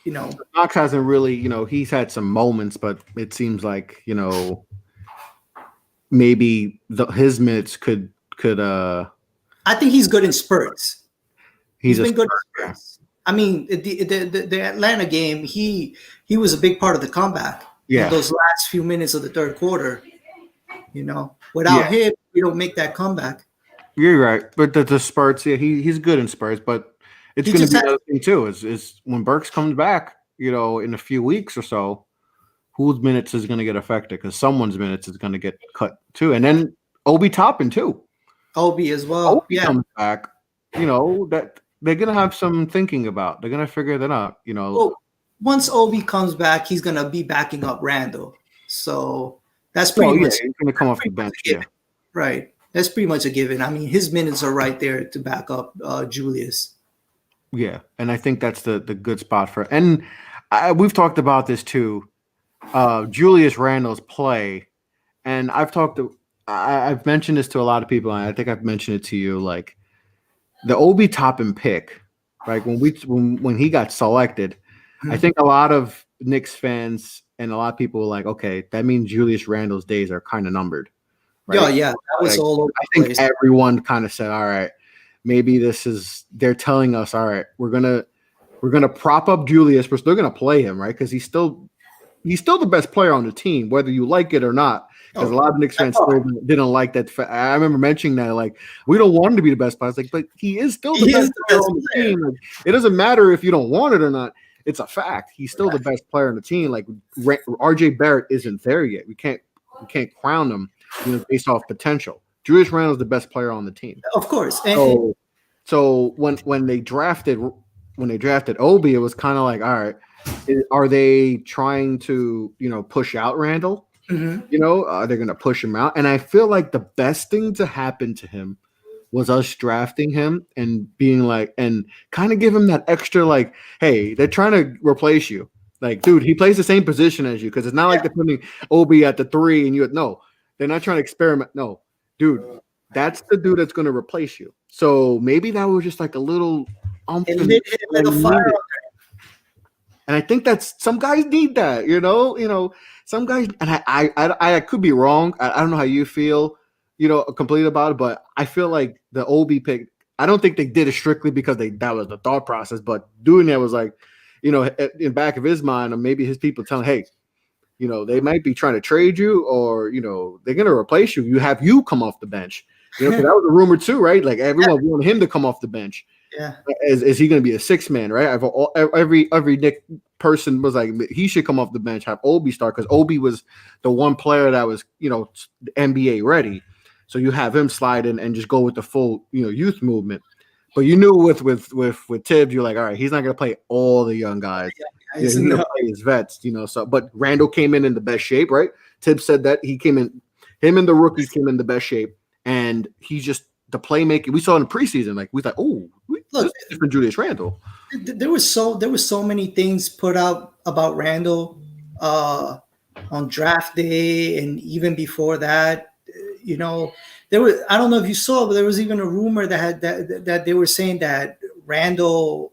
Knox hasn't really, he's had some moments, but it seems like, maybe his minutes could. I think he's good in spurts. He's been good in spurts. I mean, the Atlanta game, he was a big part of the comeback. Yeah, those last few minutes of the third quarter. Without him, we don't make that comeback. You're right, but the spurts, he's good in spurts, but it's going to be another thing too. Is when Burks comes back, in a few weeks or so, whose minutes is going to get affected? Because someone's minutes is going to get cut too, and then Obi Toppin too. Obi as well. Obi comes back, that they're going to have some thinking about. They're going to figure that out. Well, once Obi comes back, he's going to be backing up Randall, so. That's pretty much he's going to come off the bench. Yeah, right. That's pretty much a given. I mean, his minutes are right there to back up Julius. Yeah, and I think that's the good spot for. And we've talked about this too, Julius Randle's play, and I've mentioned this to a lot of people, and I think I've mentioned it to you. Like the Obi Toppin pick, right? When he got selected, I think a lot of Knicks fans and a lot of people were like, okay, that means Julius Randle's days are kind of numbered. Right? Yeah, that was all over the place. I think everyone kind of said, all right, maybe they're telling us, all right, we're gonna prop up Julius, but they're gonna play him, right? Because he's still the best player on the team, whether you like it or not. Because a lot of Knicks fans still didn't like that. I remember mentioning that, like, we don't want him to be the best player. I was like, but he is still the best player on the team. Like, it doesn't matter if you don't want it or not. It's a fact. He's still the best player on the team. Like RJ Barrett isn't there yet. We can't crown him, based off potential. Julius Randle's the best player on the team, of course. So when they drafted Obi, it was kind of like, all right, are they trying to push out Randle? Mm-hmm. They're going to push him out, and I feel like the best thing to happen to him was us drafting him and being like, and kind of give him that extra, like, hey, they're trying to replace you. Like, dude, he plays the same position as you because it's not like they're putting Obi at the 3 and you no, they're not trying to experiment. No, dude, that's the dude that's going to replace you. So maybe that was just like a little It lit him like a fire. And I think that's some guys need that, some guys, and I could be wrong. I don't know how you feel, complete about it, but I feel like the Obi pick, I don't think they did it strictly because that was the thought process, but doing that was like, in back of his mind, or maybe his people telling, hey, they might be trying to trade you or, they're going to replace you. You have you come off the bench, because that was a rumor too, right? Like everyone wanted him to come off the bench. Yeah. Is he going to be a 6-man, right? Every Nick person was like, he should come off the bench, have Obi start, because Obi was the one player that was, NBA ready. So you have him slide in and just go with the full, youth movement. But you knew with Tibbs, you're like, all right, he's not going to play all the young guys. He's going to play his vets, So, but Randall came in the best shape, right? Tibbs said that him and the rookies came in the best shape, and he's just the playmaking. We saw in the preseason, like we thought, this is different Julius Randle. There was so many things put out about Randall on draft day, and even before that, there was, I don't know if you saw, but there was even a rumor that they were saying that Randall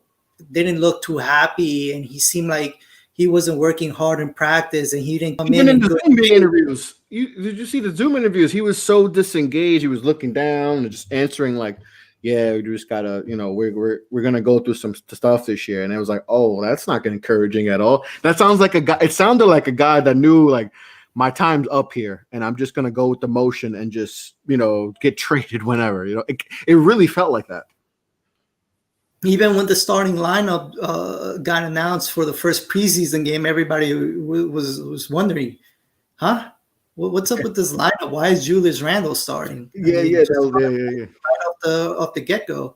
didn't look too happy, and he seemed like he wasn't working hard in practice, and he didn't come even in the Zoom interviews. Did you see the Zoom interviews? He was so disengaged. He was looking down and just answering like, "Yeah, we just gotta, we're gonna go through some stuff this year." And it was like, "Oh, that's not encouraging at all." That sounds like a guy. It sounded like a guy that knew like, my time's up here, and I'm just gonna go with the motion and just, get traded whenever. It really felt like that. Even when the starting lineup got announced for the first preseason game, everybody was wondering, huh? What's up with this lineup? Why is Julius Randle starting? Right off the get-go.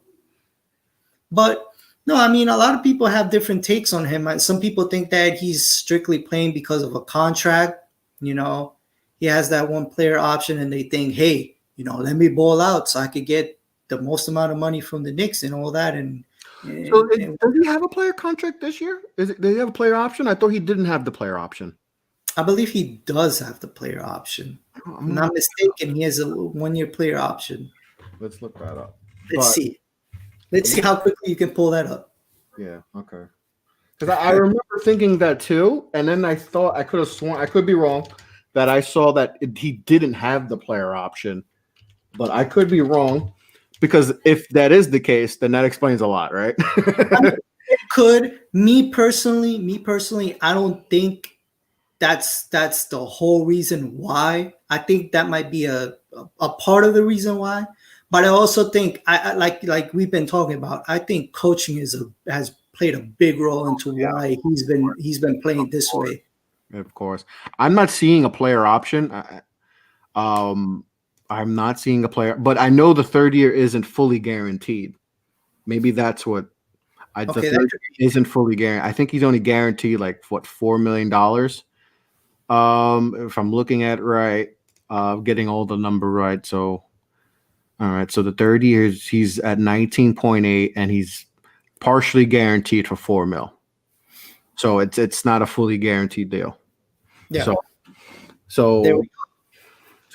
But no, I mean, a lot of people have different takes on him. Some people think that he's strictly playing because of a contract. He has that one player option, and they think, hey, let me ball out so I could get the most amount of money from the Knicks and all that. So does he have a player contract this year? Does he have a player option? I thought he didn't have the player option. I believe he does have the player option. If I'm not mistaken, he has a 1-year player option. Let's look that up. Let's see. Let's see how quickly you can pull that up. Yeah, okay. Because I remember thinking that too, and then I thought I could have sworn, I could be wrong, that I saw that he didn't have the player option, but I could be wrong, because if that is the case, then that explains a lot, right? It could. Me personally, I don't think that's the whole reason why. I think that might be a part of the reason why, but I also think I like we've been talking about. I think coaching has played a big role into why he's been playing this way. Of course, I'm not seeing a player option. I'm not seeing a player, but I know the third year isn't fully guaranteed. Maybe that's what. The third isn't fully guaranteed. I think he's only guaranteed like $4 million. If I'm looking at right, getting all the number right. So, all right. So the third year he's at 19.8, and he's partially guaranteed for $4 million. So it's not a fully guaranteed deal. Yeah. So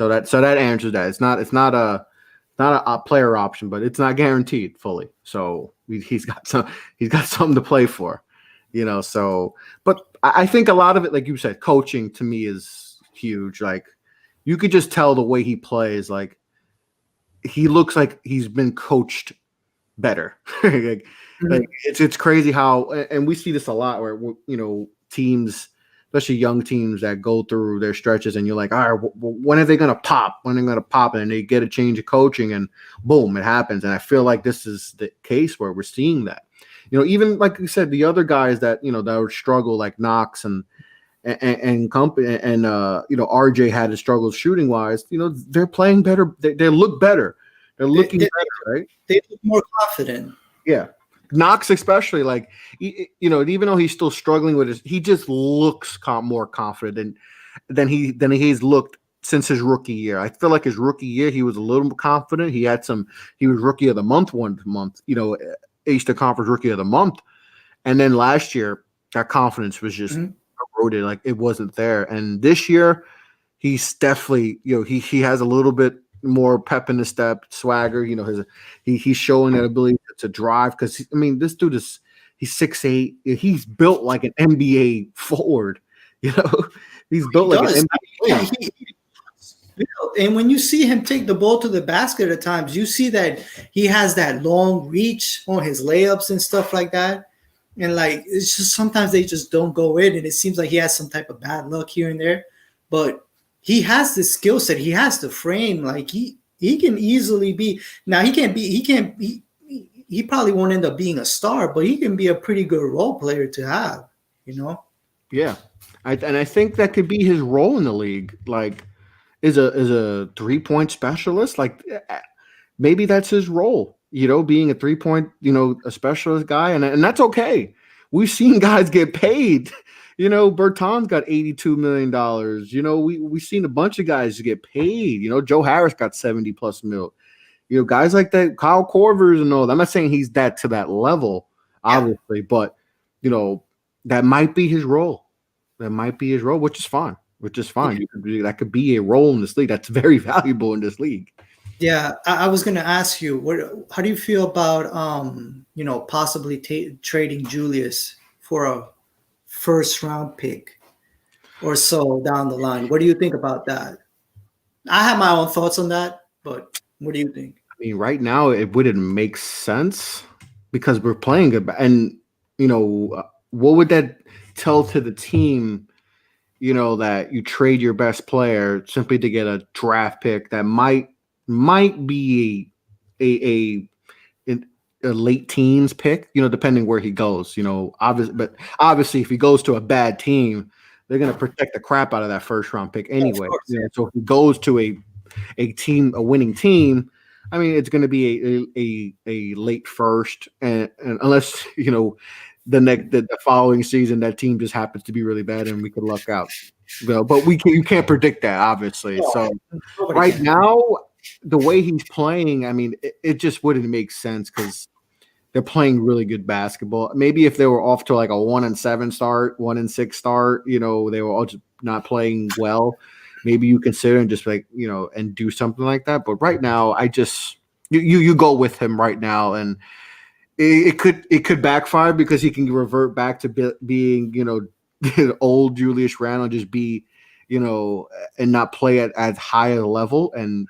that answers that. It's not a player option, but it's not guaranteed fully. So he's got something to play for, So, but I think a lot of it, like you said, coaching to me is huge. Like you could just tell the way he plays. Like he looks like he's been coached better. Like it's crazy how, and we see this a lot where teams, especially young teams, that go through their stretches, and you're like, all right, when are they gonna pop? When are they gonna pop? And they get a change of coaching, and boom, it happens. And I feel like this is the case where we're seeing that. Even like you said, the other guys that that would struggle, like Knox and company, and RJ had his struggles shooting wise. They're playing better. They look better. They're looking better, right? They look more confident. Yeah. Knox especially, like, even though he's still struggling with he just looks more confident than he's looked since his rookie year. I feel like his rookie year, he was a little more confident. He was rookie of the month one month, Eastern Conference rookie of the month. And then last year, that confidence was just eroded. Like it wasn't there. And this year, he's definitely, he has a little bit more pep in the step, swagger. He's showing that ability to drive. Because this dude he's 6'8". He's built like an NBA forward. He's built like an NBA. And when you see him take the ball to the basket at times, you see that he has that long reach on his layups and stuff like that. And like it's just sometimes they just don't go in, and it seems like he has some type of bad luck here and there. But he has the skill set. He has the frame. Like he can easily be. Now he probably won't end up being a star, but he can be a pretty good role player to have. Yeah, I think that could be his role in the league. Like, is a 3-point specialist. Like, maybe that's his role. Being a 3-point, a specialist guy, and that's okay. We've seen guys get paid. Bertans got $82 million. We've seen a bunch of guys get paid. Joe Harris got 70+ mil. Guys like that, Kyle Korvers and all that. I'm not saying he's to that level, obviously, but that might be his role. That might be his role, which is fine. That could be a role in this league. That's very valuable in this league. Yeah, I was going to ask you, how do you feel about possibly trading Julius for a first-round pick or so down the line? What do you think about that? I have my own thoughts on that, but what do you think? Right now it wouldn't make sense because we're playing good, and what would that tell to the team? That you trade your best player simply to get a draft pick that might be a late teens pick, depending where he goes, obviously if he goes to a bad team, they're going to protect the crap out of that first round pick anyway. So if he goes to a winning team, it's going to be a late first, and unless the following season that team just happens to be really bad and we could luck out. But you can't predict that, obviously. So right now, the way he's playing, it just wouldn't make sense because they're playing really good basketball. Maybe if they were off to like a 1-7 start, 1-6 start, they were all just not playing well. Maybe you consider and just and do something like that. But right now, you go with him right now, and it could backfire because he can revert back to being old Julius Randle and just be and not play at as high a level, and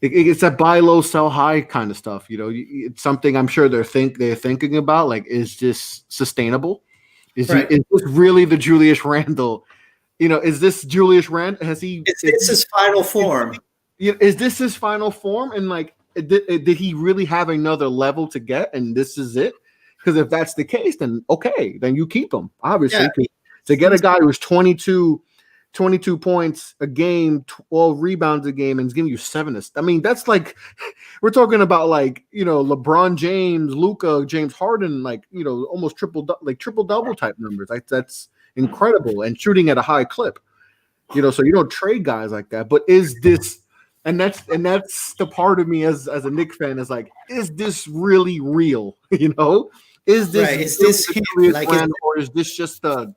it's that buy low sell high kind of stuff. It's something I'm sure they're thinking about, like, is this sustainable? Is this really the Julius Randle? Is this Julius Randle? Is this his final form? Is this his final form? And like, did he really have another level to get? And this is it? Because if that's the case, then okay, then you keep him. Obviously, to get a guy who's 22 points a game, 12 rebounds a game, and he's giving you 7 assists. That's like, we're talking about like, LeBron James, Luka, James Harden, like, almost triple double type numbers. Like, that's incredible, and shooting at a high clip. So you don't trade guys like that. But is this? And that's the part of me as a Knicks fan is like, is this really real? Is this or is this just a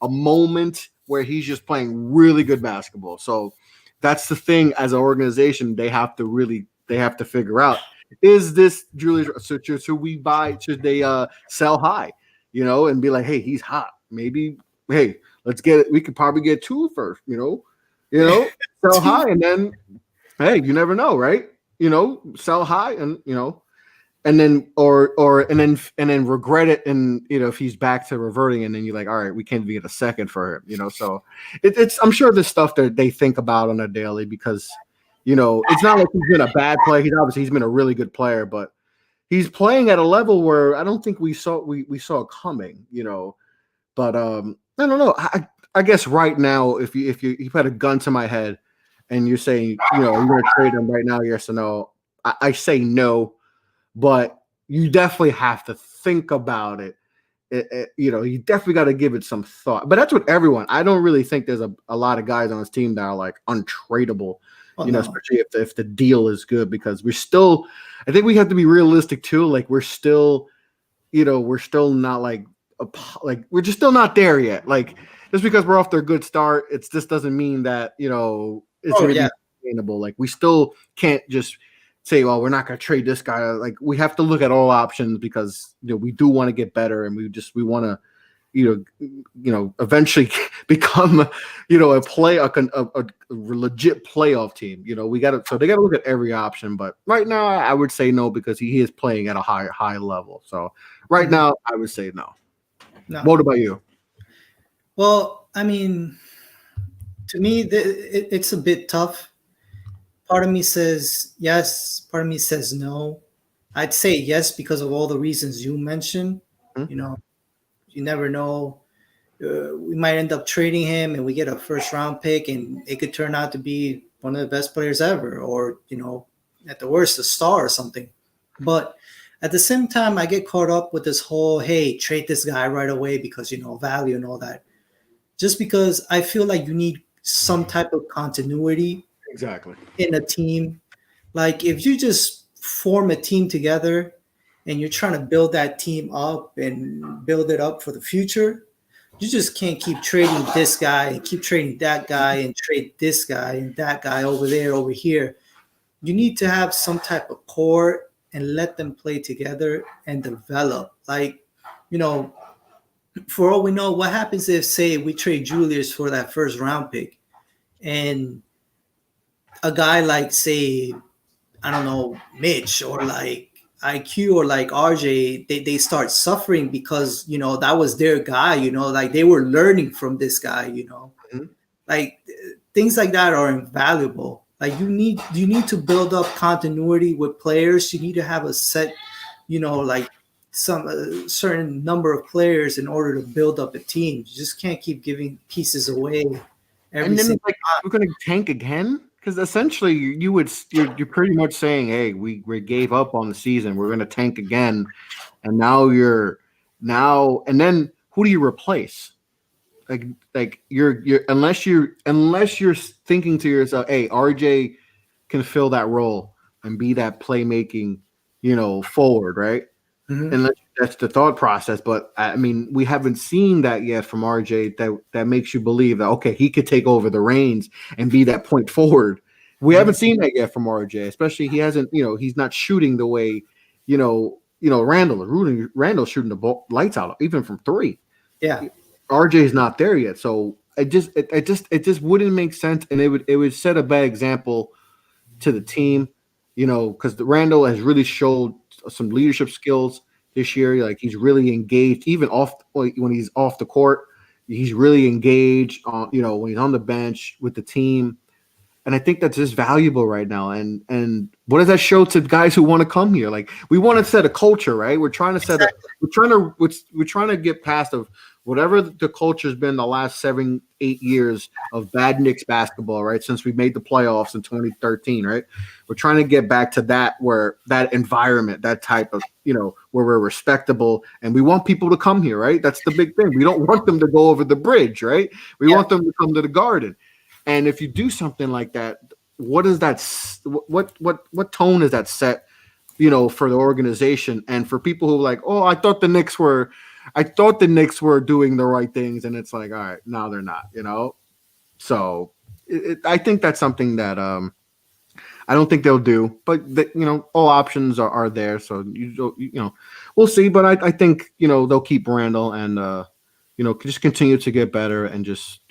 moment where he's just playing really good basketball? So that's the thing. As an organization, they have to figure out, is this Julius? So should we buy? Should they sell high? And be like, hey, he's hot. Maybe, hey, let's get it. We could probably get 2 first. Sell high, and then, hey, you never know, right? Sell high, and and then and then regret it, and if he's back to reverting, and then you're like, all right, we can't even get a second for him. So it's I'm sure there's stuff that they think about on a daily, because it's not like he's been a bad player. He's been a really good player, but he's playing at a level where I don't think we saw it coming. But I don't know. I guess right now, if you had a gun to my head and you're saying, you're going to trade him right now, yes or no, I say no, but you definitely have to think about it you definitely got to give it some thought. But that's what everyone. I don't really think there's a lot of guys on this team that are like untradeable. Oh, no. Especially if the deal is good, because we're still. I think we have to be realistic too. Like we're still not like we're just still not there yet. Like just because we're off to a good start, it just doesn't mean that it's going to be sustainable. Like we still can't just say, well, we're not going to trade this guy. Like we have to look at all options because we do want to get better, and we want to eventually become a legit playoff team. So they got to look at every option. But right now, I would say no, because he is playing at a high level. So right now, I would say no. What about you? Well, I mean, to me, it's a bit tough. Part of me says yes. Part of me says no. I'd say yes because of all the reasons you mentioned. Mm-hmm. You never know. We might end up trading him and we get a first round pick, and it could turn out to be one of the best players ever, or, at the worst, a star or something. But at the same time, I get caught up with this whole, hey, trade this guy right away because, value and all that. Just because I feel like you need some type of continuity exactly in a team. Like if you just form a team together and you're trying to build that team up and build it up for the future, you just can't keep trading this guy and keep trading that guy and trade this guy and that guy over there, over here. You need to have some type of core and let them play together and develop. Like, for all we know, what happens if, say, we trade Julius for that first round pick, and a guy like, say, I don't know, Mitch or like IQ or like RJ, they start suffering because, that was their guy, like they were learning from this guy, Mm-hmm. like things like that are invaluable. Like you need to build up continuity with players. You need to have a set, like some certain number of players in order to build up a team. You just can't keep giving pieces away every and then single like we're going to tank again. Because essentially, you're pretty much saying, "Hey, we gave up on the season. We're going to tank again," and and then who do you replace? Like you're unless you're thinking to yourself, "Hey, RJ can fill that role and be that playmaking, forward, right?" Mm-hmm. Unless that's the thought process. But I mean, we haven't seen that yet from RJ that makes you believe that, okay, he could take over the reins and be that point forward. We haven't seen that yet from RJ, especially he hasn't, he's not shooting the way, Randall's shooting the ball lights out, even from three. Yeah. RJ is not there yet. So it just wouldn't make sense. And it would set a bad example to the team, because the Randall has really showed some leadership skills this year. Like he's really engaged, even when he's off the court, he's really engaged on, when he's on the bench with the team. And I think that's just valuable right now. And what does that show to guys who want to come here? Like we want to set a culture, right? We're trying to we're trying to get past of whatever the culture's been the last 7-8 years of bad Knicks basketball, right? Since we made the playoffs in 2013, right? We're trying to get back to that, where that environment, that type of, where we're respectable and we want people to come here, right? That's the big thing. We don't want them to go over the bridge, right? We want them to come to the Garden. And if you do something like that, what is that? What tone is that set, for the organization and for people who are like, oh, I thought the Knicks were doing the right things, and it's like, all right, now they're not, So I think that's something that I don't think they'll do, but all options are there. So we'll see. But I think they'll keep Randall and just continue to get better and just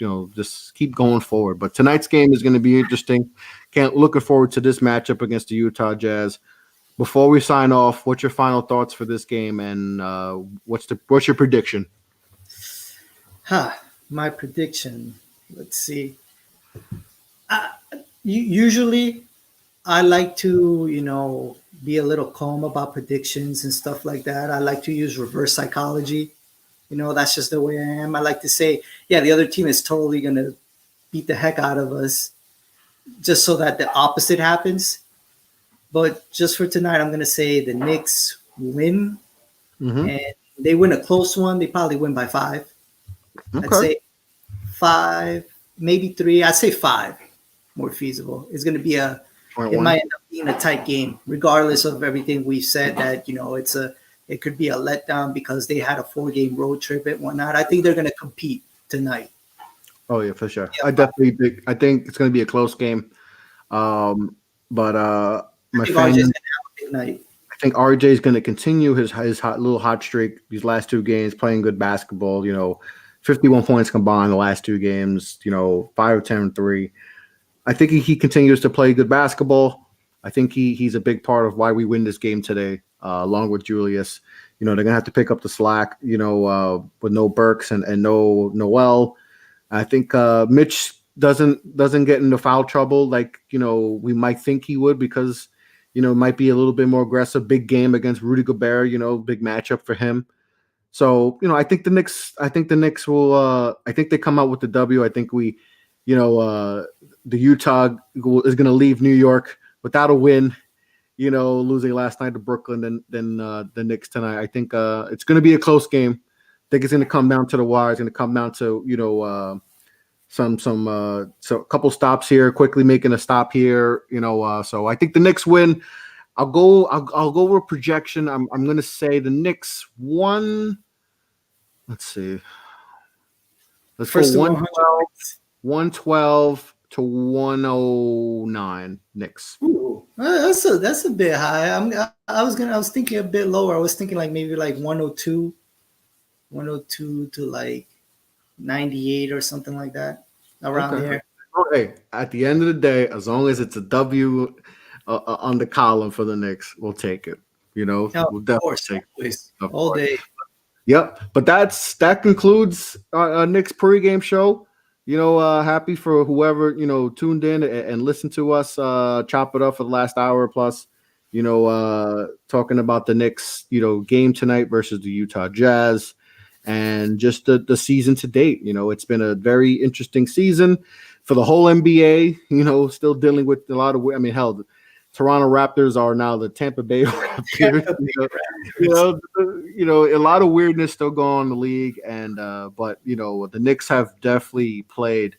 keep going forward. But tonight's game is going to be interesting. Looking forward to this matchup against the Utah Jazz. Before we sign off, what's your final thoughts for this game, and what's your prediction? My prediction. Let's see. Usually, I like to be a little calm about predictions and stuff like that. I like to use reverse psychology. That's just the way I am. I like to say, yeah, the other team is totally going to beat the heck out of us just so that the opposite happens. But just for tonight, I'm going to say the Knicks win. Mm-hmm. And They win a close one. They probably win by 5. I'd Okay. say 5, maybe 3. I'd say 5, more feasible. It's going to be it might end up being a tight game, regardless of everything we've said. That it could be a letdown because they had a 4-game road trip and whatnot. I think they're going to compete tonight. Oh yeah, for sure. Yeah, I think it's going to be a close game. But my RJ's fan, going to have a big night. I think RJ is going to continue his little hot streak these last 2 games, playing good basketball. 51 points combined the last 2 games. 5 of 10 from 3. I think he continues to play good basketball. I think he's a big part of why we win this game today, along with Julius. They're gonna have to pick up the slack. With no Burks and no Noel. I think Mitch doesn't get into foul trouble like we might think he would, because it might be a little bit more aggressive. Big game against Rudy Gobert. Big matchup for him. So I think the Knicks will. I think they come out with the W. I think we, the Utah is going to leave New York without a win. Losing last night to Brooklyn, then the Knicks tonight. I think it's going to be a close game. I think it's going to come down to the wire. It's going to come down to a couple stops here, quickly making a stop here. So I think the Knicks win. I'll go with projection. I'm going to say the Knicks won. Let's see. Let's First go 112 to 109 Knicks. Ooh, that's a bit high. I was thinking a bit lower. I was thinking like maybe like 102 to like 98 or something like that, around there. Okay. At the end of the day, as long as it's a W on the column for the Knicks, we'll take it. We'll definitely take it. All day. Yep. But that concludes our Knicks pregame show. Happy for whoever, tuned in and listened to us chop it up for the last hour plus, talking about the Knicks, game tonight versus the Utah Jazz, and just the season to date. It's been a very interesting season for the whole NBA, still dealing with a lot of, hell, Toronto Raptors are now the Tampa Bay Raptors. A lot of weirdness still going on in the league, and but the Knicks have definitely played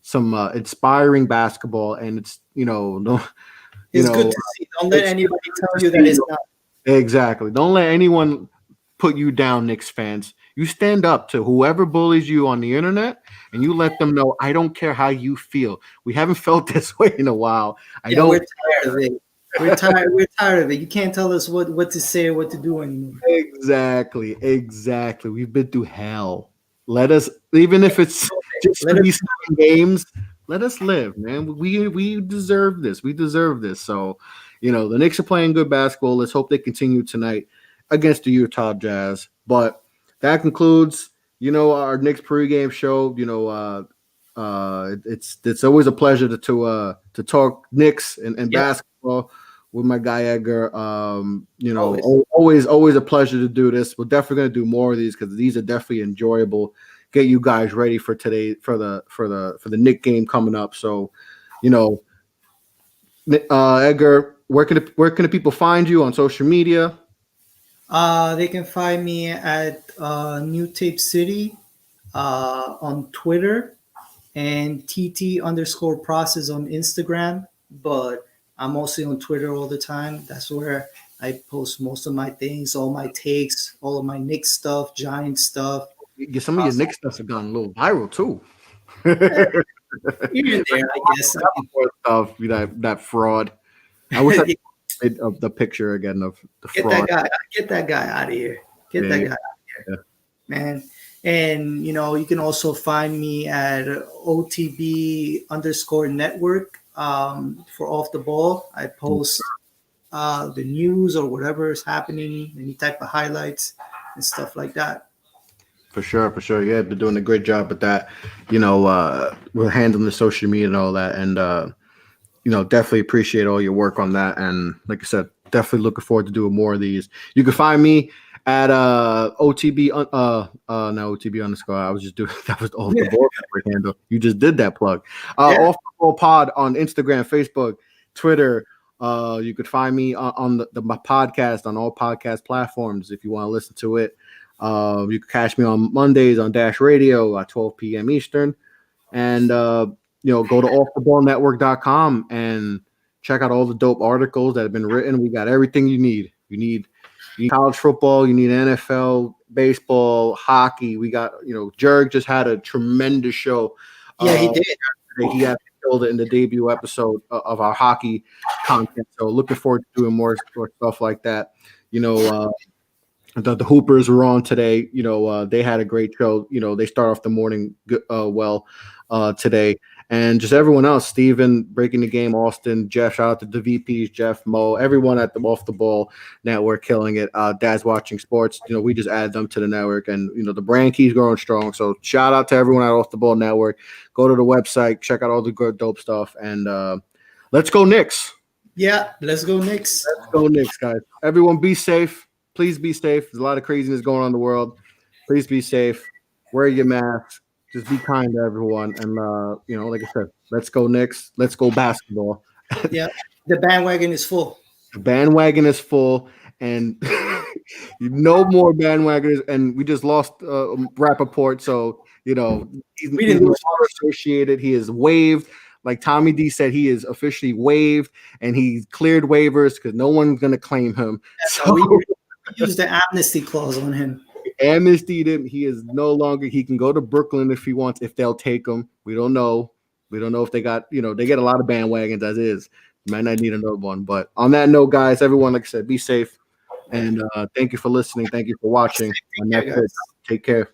some inspiring basketball, and it's it's good to see. Don't let anybody tell you that it's not. Exactly. Don't let anyone put you down, Knicks fans. You stand up to whoever bullies you on the internet, and you let them know, I don't care how you feel. We haven't felt this way in a while. We're tired of it. We're tired of it. You can't tell us what to say or what to do anymore. Exactly. We've been through hell. Let us, even if it's just 3 games, let us live, man. We deserve this. We deserve this. So, the Knicks are playing good basketball. Let's hope they continue tonight against the Utah Jazz. But that concludes, our Knicks pregame show. It's always a pleasure to talk Knicks and basketball with my guy Edgar. Always a pleasure to do this. We're definitely going to do more of these because these are definitely enjoyable. Get you guys ready for today for the Knick game coming up. So, Edgar, where can the people find you on social media? They can find me at New Tape City on Twitter and TT_process on Instagram. But I'm mostly on Twitter all the time. That's where I post most of my things, all my takes, all of my Knicks stuff, Giant stuff. Some of your Knicks stuff have gone a little viral too. Even there, I guess. That fraud. I wish I made the picture again of the fraud. Get that guy out of here. That guy out of here, man. And you can also find me at OTB_network for Off the Ball. I post the news or whatever is happening, any type of highlights and stuff like that. For sure. Yeah, been doing a great job with that. We're handling the social media and all that, and definitely appreciate all your work on that. And like I said, definitely looking forward to doing more of these. You can find me at OTB _. I was just doing that was off the board handle. You just did that plug. Off the ball pod on Instagram, Facebook, Twitter. You could find me on my podcast on all podcast platforms if you want to listen to it. You can catch me on Mondays on Dash Radio at 12 p.m. Eastern. And, go to offtheballnetwork.com and check out all the dope articles that have been written. We got everything you need. You need college football, you need NFL, baseball, hockey. We got, Jerg just had a tremendous show. Yeah, he did. He actually killed it in the debut episode of our hockey content. So looking forward to doing more stuff like that. The Hoopers were on today. They had a great show. They start off the morning today. And just everyone else, Steven, Breaking the Game, Austin, Jeff, shout out to the VPs, Jeff, Mo, everyone at the Off the Ball Network killing it. Dad's Watching Sports, we just added them to the network, and, the brand keeps growing strong. So shout out to everyone at Off the Ball Network. Go to the website, check out all the good, dope stuff, and let's go Knicks. Yeah, let's go Knicks. Let's go Knicks, guys. Everyone be safe. Please be safe. There's a lot of craziness going on in the world. Please be safe. Wear your mask. Just be kind to everyone. And, like I said, let's go Knicks. Let's go basketball. Yeah, the bandwagon is full. The bandwagon is full. And no more bandwagoners. And we just lost Rappaport. So, he's no longer associated. He is waived. Like Tommy D said, he is officially waived. And he cleared waivers because no one's going to claim him. So we used the amnesty clause on him. Amnestied him. He is no longer. He can go to Brooklyn if he wants. If they'll take him, we don't know. We don't know if they got. They get a lot of bandwagons as is. Might not need another one. But on that note, guys, everyone, like I said, be safe, and thank you for listening. Thank you for watching. Take care.